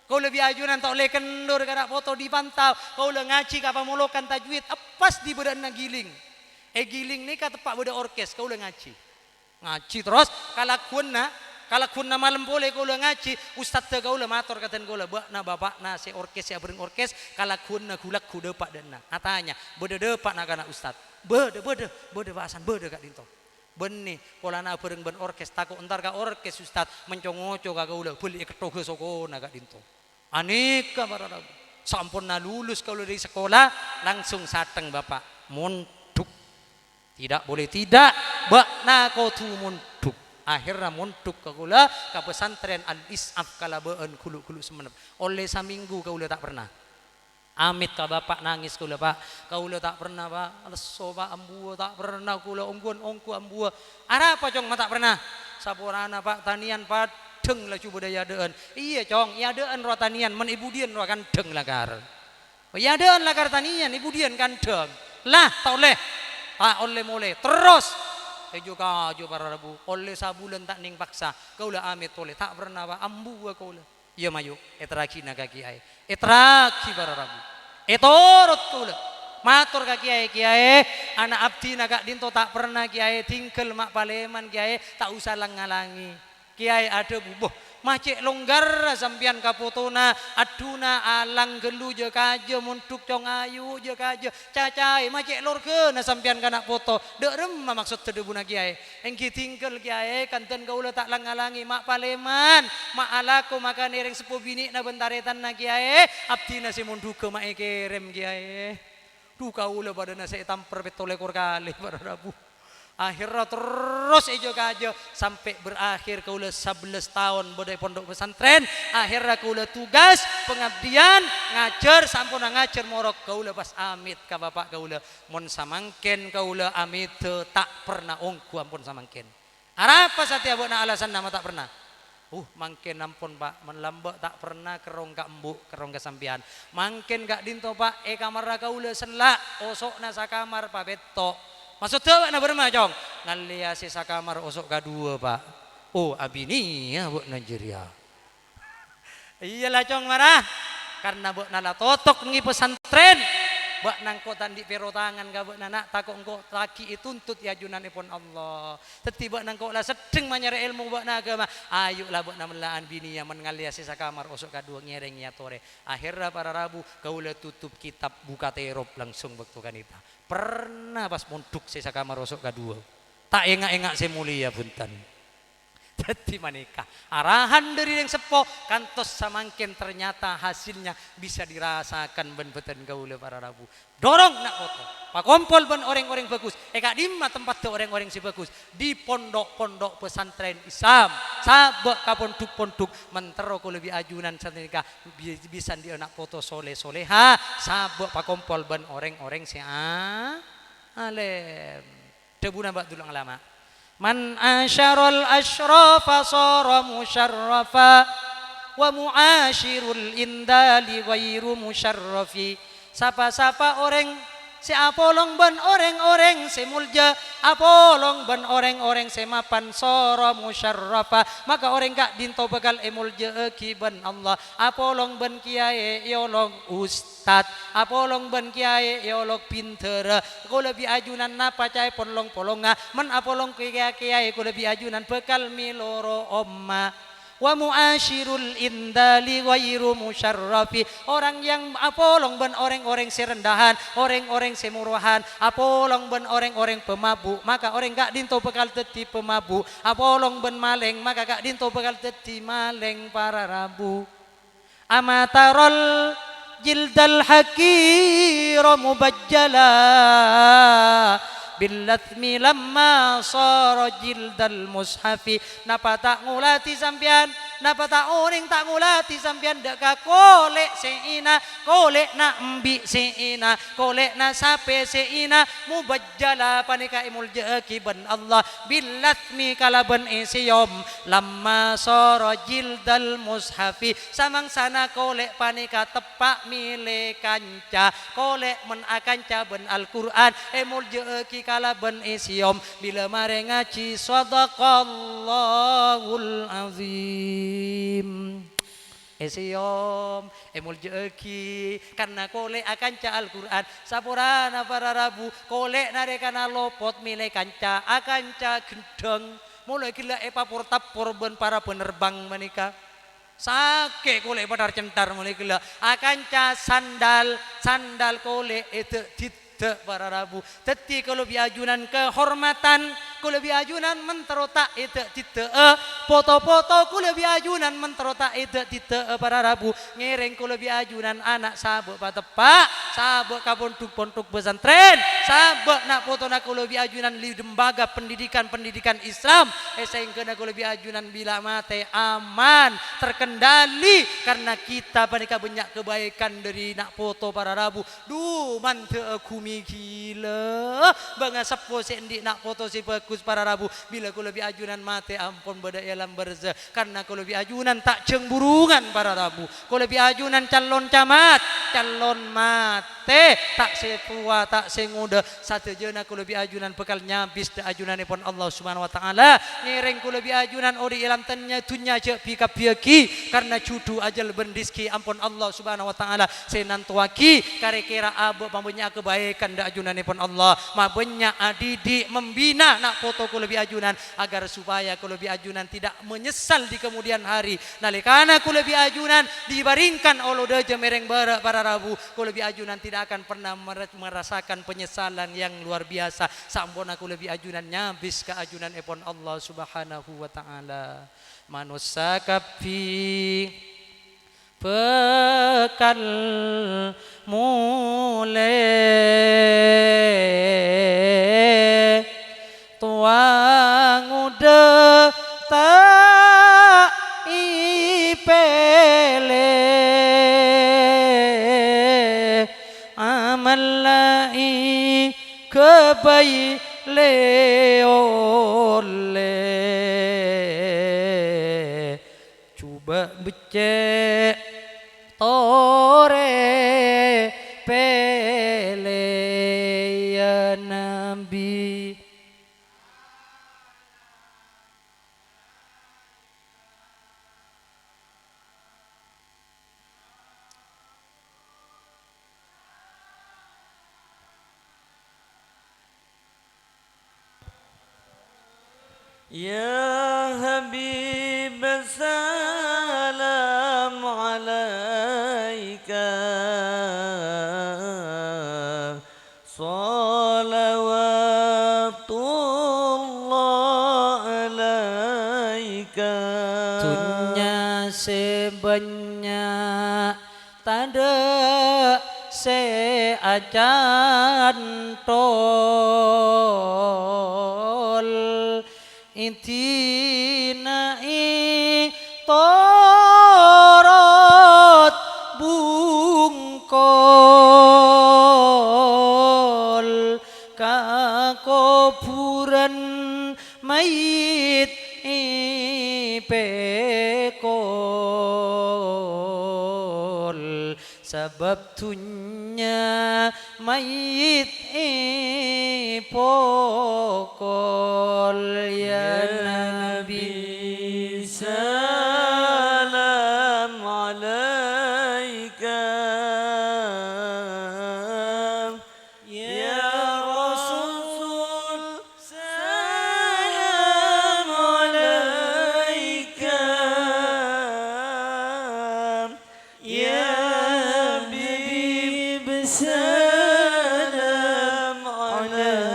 kau lebih ajunan tak oleh kendur kada foto dipantau kau le ngaji ka pamolokan tajwid apas di badan giling giling ni ka tepak beda orkes kau le ngaji terus kalau kuna malam boleh kau ngaji ustaz te kau mator katen kau bak na bapak na se orkes ya bereng orkes kalau kuna gulak kuda pak dena atanya bede depak na kana ustaz bede bahasan bede kak dinto benih pola na bereng ben orkes takut entar ka orkes ustaz mencongoco ka kau beli ketoge soko na kak dinto aneka para rabu sampun na lulus kau dari sekolah langsung sateng bapak monduk tidak boleh tidak bak na kau tu monduk Akhirnya muntuk ke kula ke pesantren Al-Is'af kalabeun kulu-kulu semenep. Oleh saminggu kaula tak pernah. Amit ka bapak nangis kula pak. Kaula tak pernah pak. Leso pak ambua tak pernah kula ongguan ongku ambua. Ara apa cong tak pernah. Saporana pak tanian padeng lah coba daya deun. Iya cong, ya deun ro tanian men ibu dien ro kandeng lakar. Ya deun lakar tanian ibu dien kandeng. Lah tak oleh. Tak oleh mulai terus. Juga para rabu oleh sabulan tak ning paksa kaula amit oleh tak pernah pak ambu kaula iya mayu etraki na kaki ai etraki para rabu etorot kaula matur ka kiai anak abdi na kak dinto tak pernah kiai tingkel mak paleman kiai tak usah langalangi kiai ada bubuh macek longgar sampian kapotona aduna alang gelu je kaje muntuk cong ayu je kaje cacai macek lor ke na sampian kana foto dek rem maksud tedebuna kiai engki tingkel kiai kanten kaula tak langalangi mak paleman mak alako makan ereng sepuh bini na bentaretan na kiai abdi na si munduke mak kerem kiai duh kaula pada na saya tamper betolekor kali pada rabu. Akhirnya terus ijo kajo sampai berakhir kaula 11 tahun bodai pondok pesantren. Akhirnya kaula tugas pengabdian ngajar sampun ngajar morok kaula pas amit ka bapak kaula mon samangken kaula amit tak pernah ongku ampun samangken. Apa satia bona alasan nama tak pernah. Mangken ampun pak menlambak tak pernah kerong ka embuk kerong ka sampian. Mangken gak dinto pak kamar kaula selak osokna sakamar pak betok. Maksud tawak na berma cong ngalia si sakamar osok kadua pak. Abini ya buat Nigeria. Iyalah cong marah karena buat nala totok ngi pesantren. Buat nangkotan di perotangan ka buat nak takok engko laki ituntut ya junanipun Allah. Teti buat nangkok lah sedeng manyare ilmu buat agama. Ayo lah buat namelaan bini yang mengalia si sakamar osok kadua ngereng ya tore. Akhirnya para rabu kaula tutup kitab buka terop langsung waktu kanita. Pernah pas monduk sisa kamar rosok kedua tak engak-engak semulia buntan jadi manikah arahan dari yang sepo kantos samangken ternyata hasilnya bisa dirasakan ben-beten gaula para rabu dorong nak foto pak kompol ben orang-orang bagus kak dimma tempat tuh orang-orang si bagus di pondok-pondok pesantren Islam sabak ka pondok-pondok mentero ko lebih ajunan sanika bisa di anak foto soleh-soleha sabak pak kompol ben orang-orang si alem debuna bak dulang lama man asyarul asyrafa sara musyarrafa wa muashirul indali ghairu musyarrafi sapa-sapa orang si apolong ben orang-orang si mulja apolong ben orang-orang si mapan sara musyarrafa maka orang gak dinto bakal emulja ki ben Allah apolong ben kiai yolong ustad apolong ben kiai yolong pinter ko lebih ajunan napa cai polong-polonga men apolong kiai ko lebih ajunan bekal miloro omma wa muashirul indali ghairu musyarrafi orang yang apolong ben orang-orang serendahan orang-orang semurahan apolong ben orang-orang pemabuk maka orang gak dinto bekal teti pemabuk apolong ben maleng maka gak dinto bekal teti maleng para rabu amatarol jildal hakira mubajjala billathmi lamma sara jildal mushafi napa tak ngulati sampian napa tak orang tak ngulati sampian dek ka kolek seina kolek na embi seina kolek na sape seina mubajjala panika imul jeki ben Allah billathmi kalaban isiyom lamma sara jildal mushafi samang sana kolek panika tepak mile kanca kolek men akanca ben Al-Qur'an imul jeki kalaban isyom bila mare ngaji sadaqallahul azim isyom emul jeki karena kolek akan ca Al-Quran sapurana para rabu kolek narekana lopot milih kanca akan ca gendeng mulai gila epapur tapur ben para penerbang menikah sake kolek padar centar mulai gila akan ca sandal kolek itu tidak para rabu teti kalau biajunan kehormatan kalau biajunan menterotak itu tidak foto-foto kalau biajunan menterotak itu tidak para rabu ngereng kalau biajunan anak sabuk patepak sabuk kaponduk-ponduk pesantren sabak nak foto nak lebih ajunan li lembaga pendidikan Islam sehingga nak lebih ajunan bila mate aman terkendali karena kita panika banyak kebaikan dari nak foto para rabu mante aku mikila bangga sepo sendi nak foto si bagus para rabu bila aku lebih ajunan mate ampun beda alam berza karena aku lebih ajunan tak cemburungan para rabu aku lebih ajunan calon camat calon mate tak setua tak senguda satu jena ku lebih ajunan bekal nyabis da ajunan pun Allah Subhanahu wa taala ngereng ku lebih ajunan ori ilam tanya dunya je pika piaki karena cudu ajal bendiski ampun Allah Subhanahu wa taala senantuaki kare-kira abo pamanya kebaikan da ajunan pun Allah ma banyak adidik membina nak foto ku lebih ajunan agar supaya ku lebih ajunan tidak menyesal di kemudian hari nalikana ku lebih ajunan dibaringkan olo deje mereng bara para rabu ku lebih ajunan tidak akan pernah merasakan penyesalan yang luar biasa sampun aku lebih ajunan nyabis ke ajunan epon Allah Subhanahu wa taala manusia kapi bekal mule tuang udah tak ipele amalai kebaik oleh coba becek tore pele ya Nabi Ya Habib salam alaika salawatullah alaika dunya sebanyak tanda seajan tol intinai torot bungkol kakuburan mayit ipekol sebab dunya mayit ipokol ya Nabi salam alaika ya Rasul salam alaika ya Habib salam alaika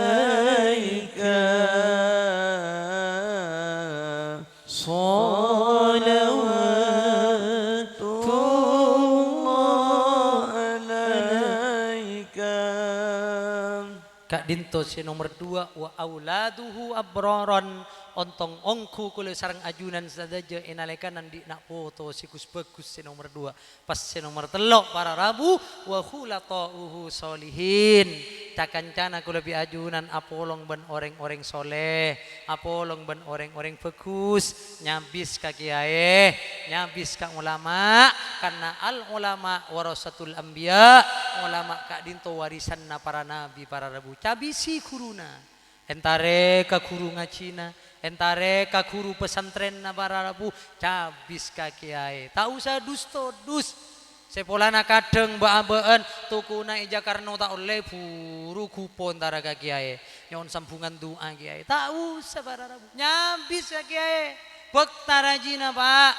Kak Dinto si nomor 2 wa auladuhu abroron ontong ongku kule sarang ajunan sadaja inalekanan di nak foto sikus bagus si nomor 2 pas si nomor 3 para rabu wa hulatauhu solihin cakancana kule bi ajunan apolong ban orang-orang soleh apolong ban orang-orang bagus nyabis ka kiai nyabis ka ulama karena al ulama warasatul anbiya ulama Kak Dinto warisan na para nabi para rabu cabisi kuruna entare ka guru ngacina entare ka guru pesantren na para rabu cabis ka kiai tak usah dusto dus sepolana kadeng baabeen tukuna ijakarno tak oleh buru kupon tara ka kiai nyon sambungan doa kiai tak usah para rabu nyabis ka kiai bek tarajina pak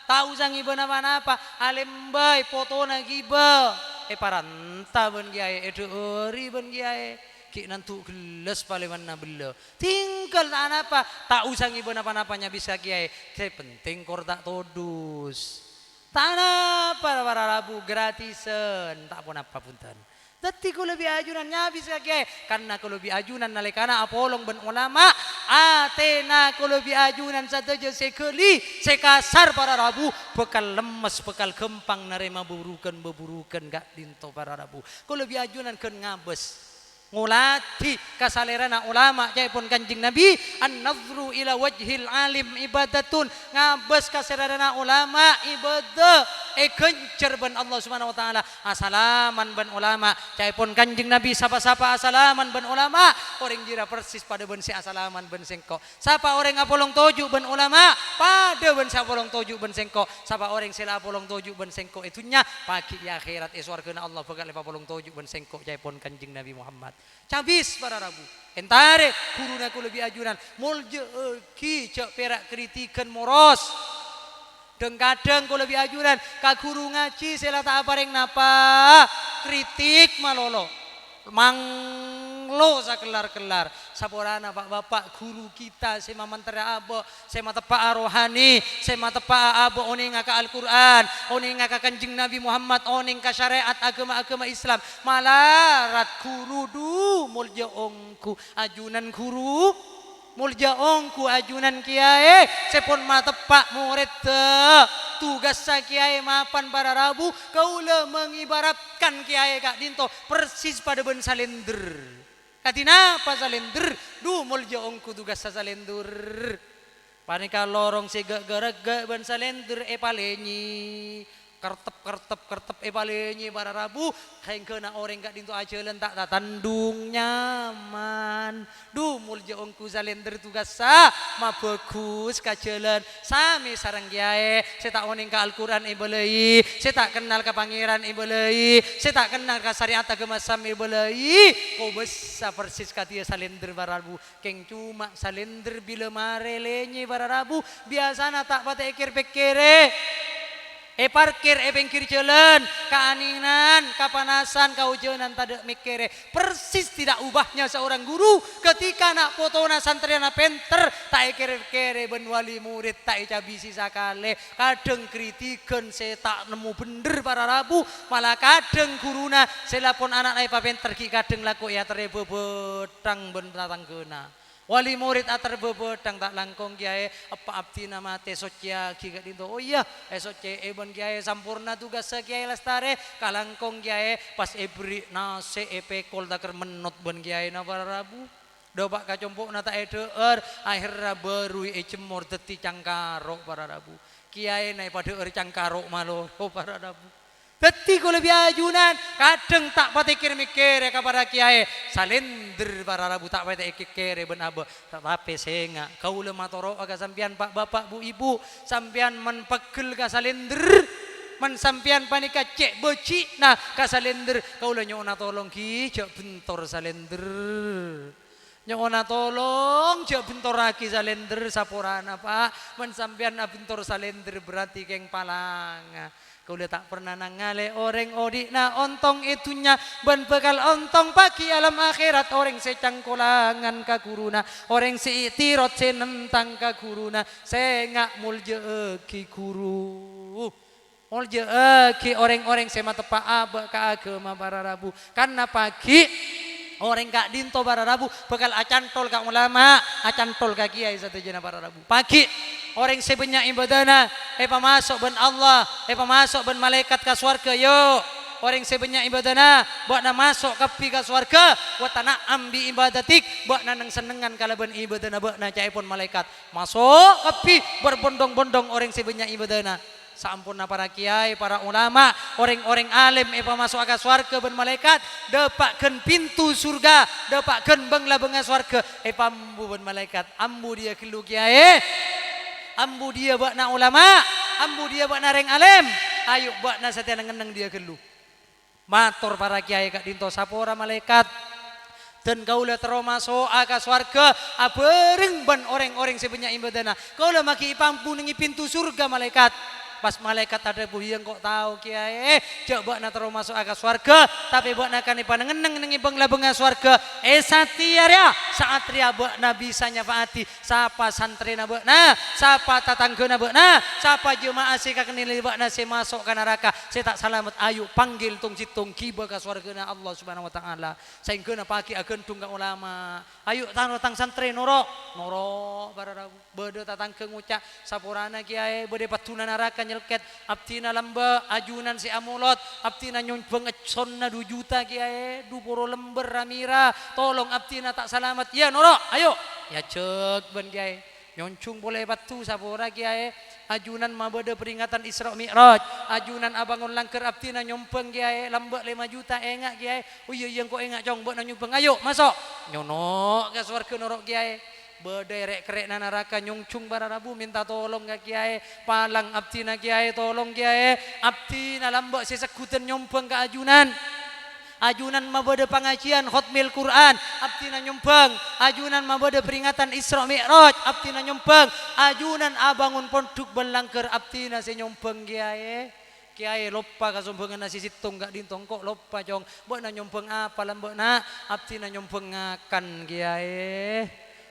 tak usah ngiba napa-napa alim bay potona giba paranta ben kiai ederi ben kiai ki nantu gelas paleman na bela tinggal tak apa tak usah ngiba napa-napanya bisa kiai saya penting kor tak todus tak apa para rabu gratisan tak pun apa punten Dati ko lebih ajunan nyabis kake karena ko lebih ajunan nalikana apolong ben ulama atena ko lebih ajunan sateja sekeli sekasar para rabu bekal lemes bekal gempang narema beburukan gak dinto para rabu ko lebih ajunan ken ngabes ngulati kasalerana ulama jaipun kanjing Nabi an-nadhru ila wajhil alim ibadatun ngabes kasalerana ulama ibadah kencer ban Allah Subhanahu wa taala asalaman ban ulama jaipun kanjing Nabi sapa-sapa asalaman ban ulama orang jira persis pada ben si asalaman ben sengko sapa orang apolong toju ban ulama pada ben sapolong toju ben sengko sapa orang sila apolong toju ben sengko itunya pagi ya akhirat iswarkeuna Allah bakal apolong toju ben sengko jaipun kanjing Nabi Muhammad cabis para rabu entare kuruna ku lebih ajunan mulje ki cek perak kritikan moros deng kadang ku lebih ajunan ka guru ngaji sela tak apareng napa kritik malolo manglo sakelar-kelar saporana Pak Bapak guru kita sema mantara abo sema tepa rohani sema tepa abo oning ka Al-Qur'an oning ka Kanjeng Nabi Muhammad oning ka syariat agama-agama Islam malarat guru du mulja ongku ajunan guru mulja ongku ajunan kiai sepon matepak murid tugas sa kiai mapan para rabu kaula mengibaratkan kiai kak dinto persis pada ben salender katina apa salender du mulja ongku tugas sa salender panika lorong sega garaga ben salender palenyi kertep palenyi para rabu kain kena orang gak dinto ajelan tak tandung nyaman du mulja ongku salender tugas sa ma bagus kajelan sami sarang kiai saya tak oning ka Al-Qur'an ibelei saya tak kenal ka pangeran ibelei saya tak kenal ka syariat agama Islam ibelei ko besa persis katia salender para rabu keng cuma salender bila mare lenyi para rabu biasana tak pate pikire parkir bengkir jalan keaninan kapanasan kaujonan tada mikire persis tidak ubahnya seorang guru ketika nak fotona santriana penter tak kere ben wali murid tak cabisi sakale kadang kritikan saya tak nemu bener para rabu malah kadang guruna saya lapon anak naik penter ki kadang laku ya terebe betang ben tatanggena wali murid atar bebedang tak langkong kiai apa abdi nama te socia kiai dinto oh iya socia ebon kiai sampurna tugas kiai lestare kalangkong kiai pas ebri nase epekol takar menot ben kiai na para rabu dobak kacompok nata eder akhirnya baru cemor deti cangkaro para rabu kiai naik pada cangkaro malo para rabu Deti ko lebih ajunan, kadang tak pati mikir kepada kiai, salender para rabu tak pati kere benabo, tapi senga kau lemah toro aga sampian Pak Bapak Bu Ibu, sampian menpegel ka salender, sampian panika cek beci, nah ka salender kau le nyona tolong ki cek bentor salender. Nyona tolong cek bentor lagi salender saporana Pak, sampian bentor salender berarti keng palanga. Kau tak pernah nangale orang odik na ontong itunya ban bekal ontong pagi alam akhirat orang secangkolangan ka guruna orang siitirot senentang ka guruna sengak mulje ki guru mulje ki orang-orang sema tepa aba ka agama para rabu karena pagi orang kak dinto para rabu bekal acantol ka ulama acantol ka kiai satu jena para rabu pagi orang sebanyak ibadana pamasok ben Allah pamasok ben malaikat ka swarga yo orang sebanyak ibadana buat na masuk kapi ka swarga buat na ambi ibadatik buat na nang senengan kala ben ibadana buat na caipun malaikat masuk kapi berbondong-bondong orang sebanyak ibadana sampurna para kiai para ulama orang-orang alim pamasok ka swarga ben malaikat depakkeun pintu surga depakkeun bengla benga swarga pambu ben malaikat ambu dia kilu kiai ambu dia buat na ulama, ambu dia buat na reng alim, ayo buat na setiap ngeneng dia gelu. Matur para kiai kak dinto sapora malaikat dan kau le termasuk ka swarga abereng ban orang-orang sebanyak ibadana. Kau le maki pampu nengi pintu surga malaikat. Pas malaikat ada buyang kok tahu kiai cek buat na termasuk ka swarga tapi buat na kan ipan ngeneng nengi bengla benga swarga satia ya saatria beukna bisa nyafaati sapa santrena beukna, sapa tatanggana beukna, sapa jemaah si kakenili beukna si masuk ka neraka, si tak salamet ayu panggil tung citung kiba ka swargana Allah Subhanahu wa taala. Saengkeuna paki ageun tung ka ulama. Ayo tang santri noro bararabu. Beudeut tatangkeun ngucak sapurana kiai beude patuna neraka nyelket abtina lamba ajunan si amulot, abtina nyumpeng econna 2 juta kiai, 20 lember ramira. Tolong abtina tak salamat. Ya noro, ayo. Ya cek ben kiai. Nyoncung boleh batu sapura kiai. Ajunan mabede peringatan Isra Mi'raj. Ajunan abangun langker abtina nyompeng kiai lambek 5 juta engak kiai. Oh iya yang kok engak cong beuk nyompeng. Ayo masuk. Nyono ke swarga norok kiai. Bederek kerek neraka nyungcung bararabu minta tolong ke kiai. Palang abtina kiai tolong kiai. Abtina lambek sesekutan nyompeng ke ajunan. Ajunan mabode pengajian khotmil Quran abtina nyumpeng, ajunan mabode peringatan Isra Mi'raj abtina nyumpeng, ajunan abangun ponduk belangker abtina se nyumpeng kiai. Kiai lupa kasumpengan nasi situng gak dintong kok lupa jong beukna nyumpeng apa lambeukna abtina nyumpeng ngakan kiai.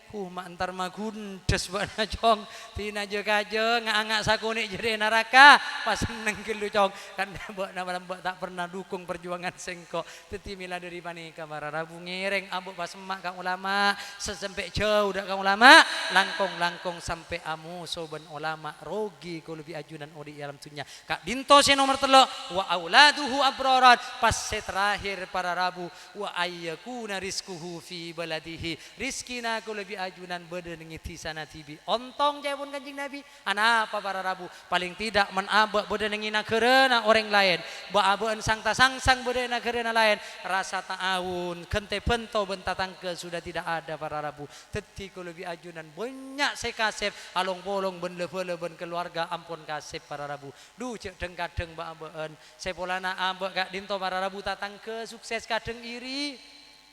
Mak antar magundes beukna jong tina je kaje ngangak sakuni jadi neraka pas seneng gelu jong kan beukna lambek tak pernah dukung perjuangan sengko teti mila dari panika bararabu ngereng ambuk pas emak kang ulama sesempe jauh dak kang ulama langkong sampai amu soben ulama rogi ko lebih ajunan odi alam dunya kak dinto si nomor 3 wa auladuhu abrarat pas terakhir para rabu wa ayyakuna rizquhu fi baladihi rizkina ko lebih ajunan bede ngiti sana tibi ontong jepun Kanjeng Nabi apa para rabu paling tidak menabek bede ngina kereuna orang lain baabeun sangta sangsang bede na kereuna lain rasa ta'awun kente bento bentatangke sudah tidak ada para rabu teti ko lebih ajunan banyak sekasep along bolong ben level ben keluarga ampun kasep para rabu duh cek deng kadeng baabeun sepolana ambek gak dinto para rabu tatangke sukses kadeng iri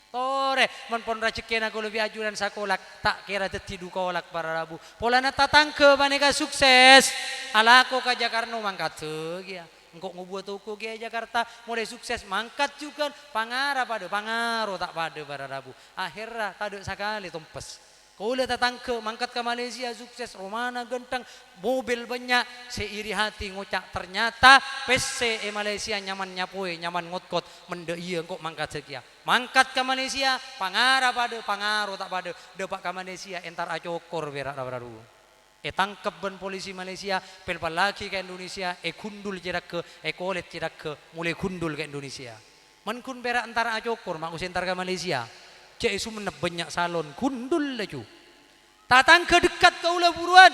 Tore menpon rezekina ko lebih ajunan sakolak tak kira teti du kolak para rabu. Polana tatangke maneka sukses. Alako ka Jakarta mangkat teu ya. Engkau ngubuat toko ke Jakarta mulai sukses mangkat juga pangara pada pangaro tak pada para rabu. Akhirnya taduk sakali tumpes. Kau lihat tatangke mangkat ke Malaysia sukses Romana gentang mobil banyak seiri hati ngucak ternyata PC Malaysia nyaman nyapoi nyaman ngotkot mende iya kok mangkat sekia mangkat ke Malaysia pangara pada pangaro tak pada depak ke Malaysia entar acokor berak rabu tangkep ben polisi Malaysia pelpal lagi ke Indonesia kundul cedak ke kolet cedak ke mulai kundul ke Indonesia menkun berak antara acokor mak entar ke Malaysia cek isu menep banyak salon kundul laju tatang ke dekat ke ulah buruan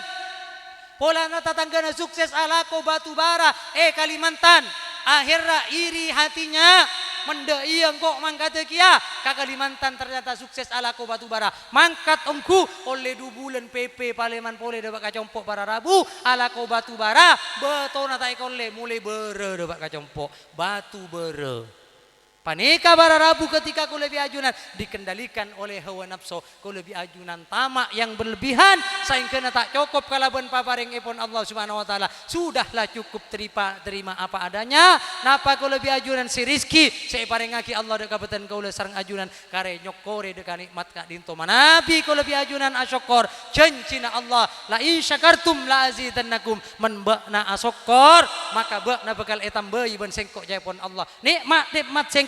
polana tatanggana sukses alako batu bara Kalimantan akhirnya iri hatinya mende iya kok mangkat kia ke Kalimantan ternyata sukses alako batu bara mangkat engku oleh 2 bulan PP Paleman pole debak kacompok para rabu alako batu bara betona tak ekole mulai bere debak kacompok batu bere panika para rabu ketika kau lebih ajunan dikendalikan oleh hawa nafsu kau lebih ajunan tamak yang berlebihan sehingga tak cukup kalaban paparing ipun Allah Subhanahu wa taala sudahlah cukup terima apa adanya napa kau lebih ajunan si rizki saya paring ngaki Allah dek kabetan kau le sareng ajunan kare nyokore dek nikmat kak dinto manabi kau lebih ajunan asyukur janjina Allah la in syakartum la azidannakum men bakna asyukur maka bakna bakal etam bayi ben sengkok japon Allah nikmat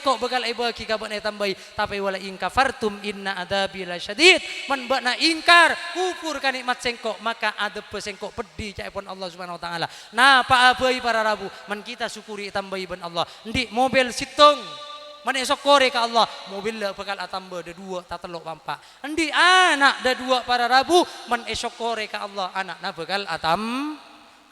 kok bekal bagi kabut tambai tapi wala in kafartum inna adabi lasyadid man bakna ingkar kufur ka nikmat sengkok maka adab sengkok pedih ca pun Allah Subhanahu wa taala nah pa abai para rabu man kita syukuri tambai ben Allah ndik mobil situng man esokore ka Allah mobil bekal atamba de 2 ta 3 pampak endi anak de 2 para rabu man esokore ka Allah anak na bekal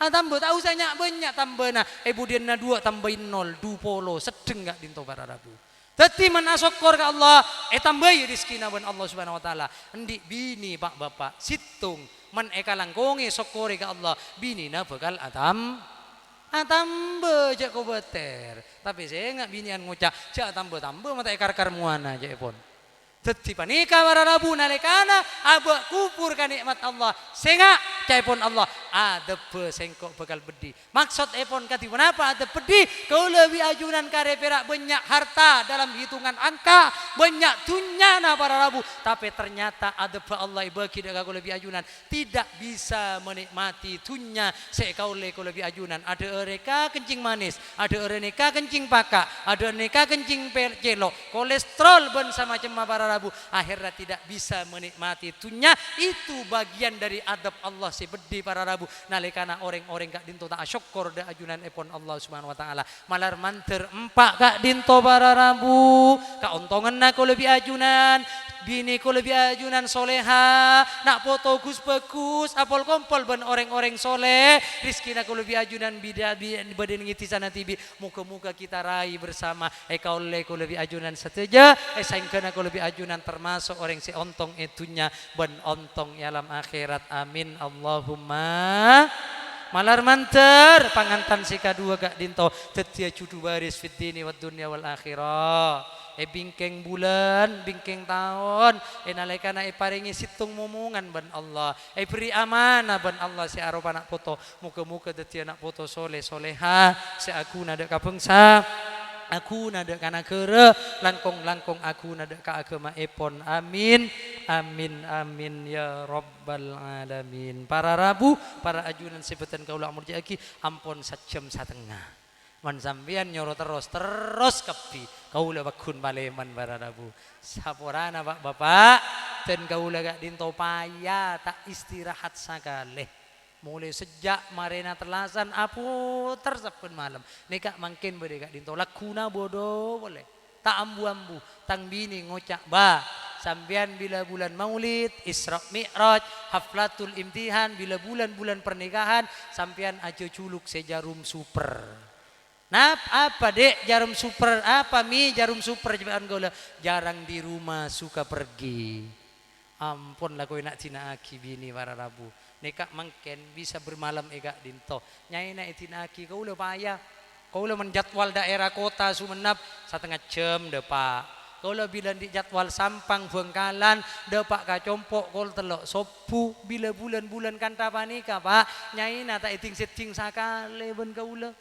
tambah tak usah nyak banyak tambahna budian na 2 tambahin 0 20 sedeng gak dinto para rabu teti menasokor ke Allah tambahi rizkina ben Allah Subhanahu wa taala endi bini pak bapak situng men kalangkonge sokore ke Allah bini na bakal tambah jak ko beter tapi saya enggak binian ngucap jak tambah mata ekar muana jak pon teti panika para rabu nalekana abak kufur ka nikmat Allah sehingga maca epon Allah ada sengkok bekal bedi. Maksud epon kati kenapa ada bedi? Kau lebih ajunan kare perak banyak harta dalam hitungan angka, banyak dunia na para rabu. Tapi ternyata ada Allah bagi kau lebih ajunan tidak bisa menikmati dunia sekau lebih ajunan. Ada mereka kencing manis, ada mereka kencing pakak, ada mereka kencing celok, kolesterol ben sama cema para rabu. Akhirnya tidak bisa menikmati dunia. Itu bagian dari adab Allah si bedi para rabu. Nalikana orang-orang kak dinto tak syukur da ajunan epon Allah subhanahu wa ta'ala. Malar manter empak kak dinto para rabu. Kak ontongan aku lebih ajunan. Bini ko lebih ajunan soleha, nak foto gus bagus, apol kompol ben orang-orang soleh, rizki nak ko lebih ajunan badan ngiti sana tibi, muka-muka kita raih bersama, kau lebih ajunan seteja, saingkan aku lebih ajunan termasuk orang si ontong itunya ben ontong alam akhirat, amin Allahumma. Malar manter pangantan si kedua gak dinto tetia cudu baris fit dini wad dunya wal akhirah. Bingkeng bulan, bingkeng tahun, nalikana paringi situng momongan ban Allah. Beri amanah ban Allah si aropa nak foto, muka-muka tetia nak foto soleh soleha, si aku nada kapengsa. Aku nada kana kere langkong aku nada ka agama epon, amin amin amin ya rabbal alamin. Para rabu, para ajunan sebutan kaula amurja aki ampun 1 jam setengah. Man sampean nyoro terus kepi kaula bakun baleman para rabu. Saporana Pak Bapak dan kaula gak dinto payah tak istirahat sakale. Mulai sejak marena terlasan apu tersepun malam. Neka mangkin bede gak dinto lakuna bodoh boleh. Tak ambu-ambu tang bini ngocak ba. Sampean bila bulan Maulid, Isra Mi'raj, haflatul imtihan, bila bulan-bulan pernikahan, sampean aja culuk sejarum super. Nah, apa dek jarum super? Apa mi jarum super? Jarang di rumah, suka pergi. Ampun lah kau nak tina aki bini para rabu. Nekak mangken bisa bermalam ega dinto. Nyai nak tina aki kau le payah. Kau le menjadwal daerah kota Sumenep 1/2 jam depak. Kau le bila di jadwal Sampang Bengkalan depak kacompok kau telok sopu bila bulan-bulan kanta panika Pak. Nyai nak tak eting setting sakale ben kau le.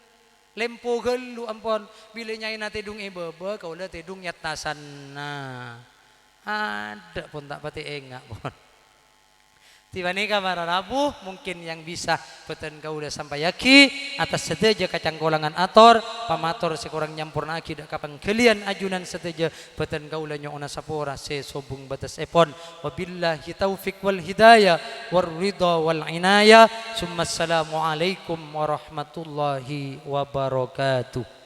Lempo gelu ampun bila nyai na tedung bebe kau le tedung yatasan na ada pun tak pati engak pun tiba nika para rabu mungkin yang bisa beten kau udah sampai yaki atas seteja kacang kolangan ator pamator sekurang nyampur naki dak kapang kalian ajunan seteja beten kau udah nyona sapora se sobung batas epon wabillahi taufiq wal hidayah war ridha wal inayah summa assalamu alaikum warahmatullahi wabarakatuh.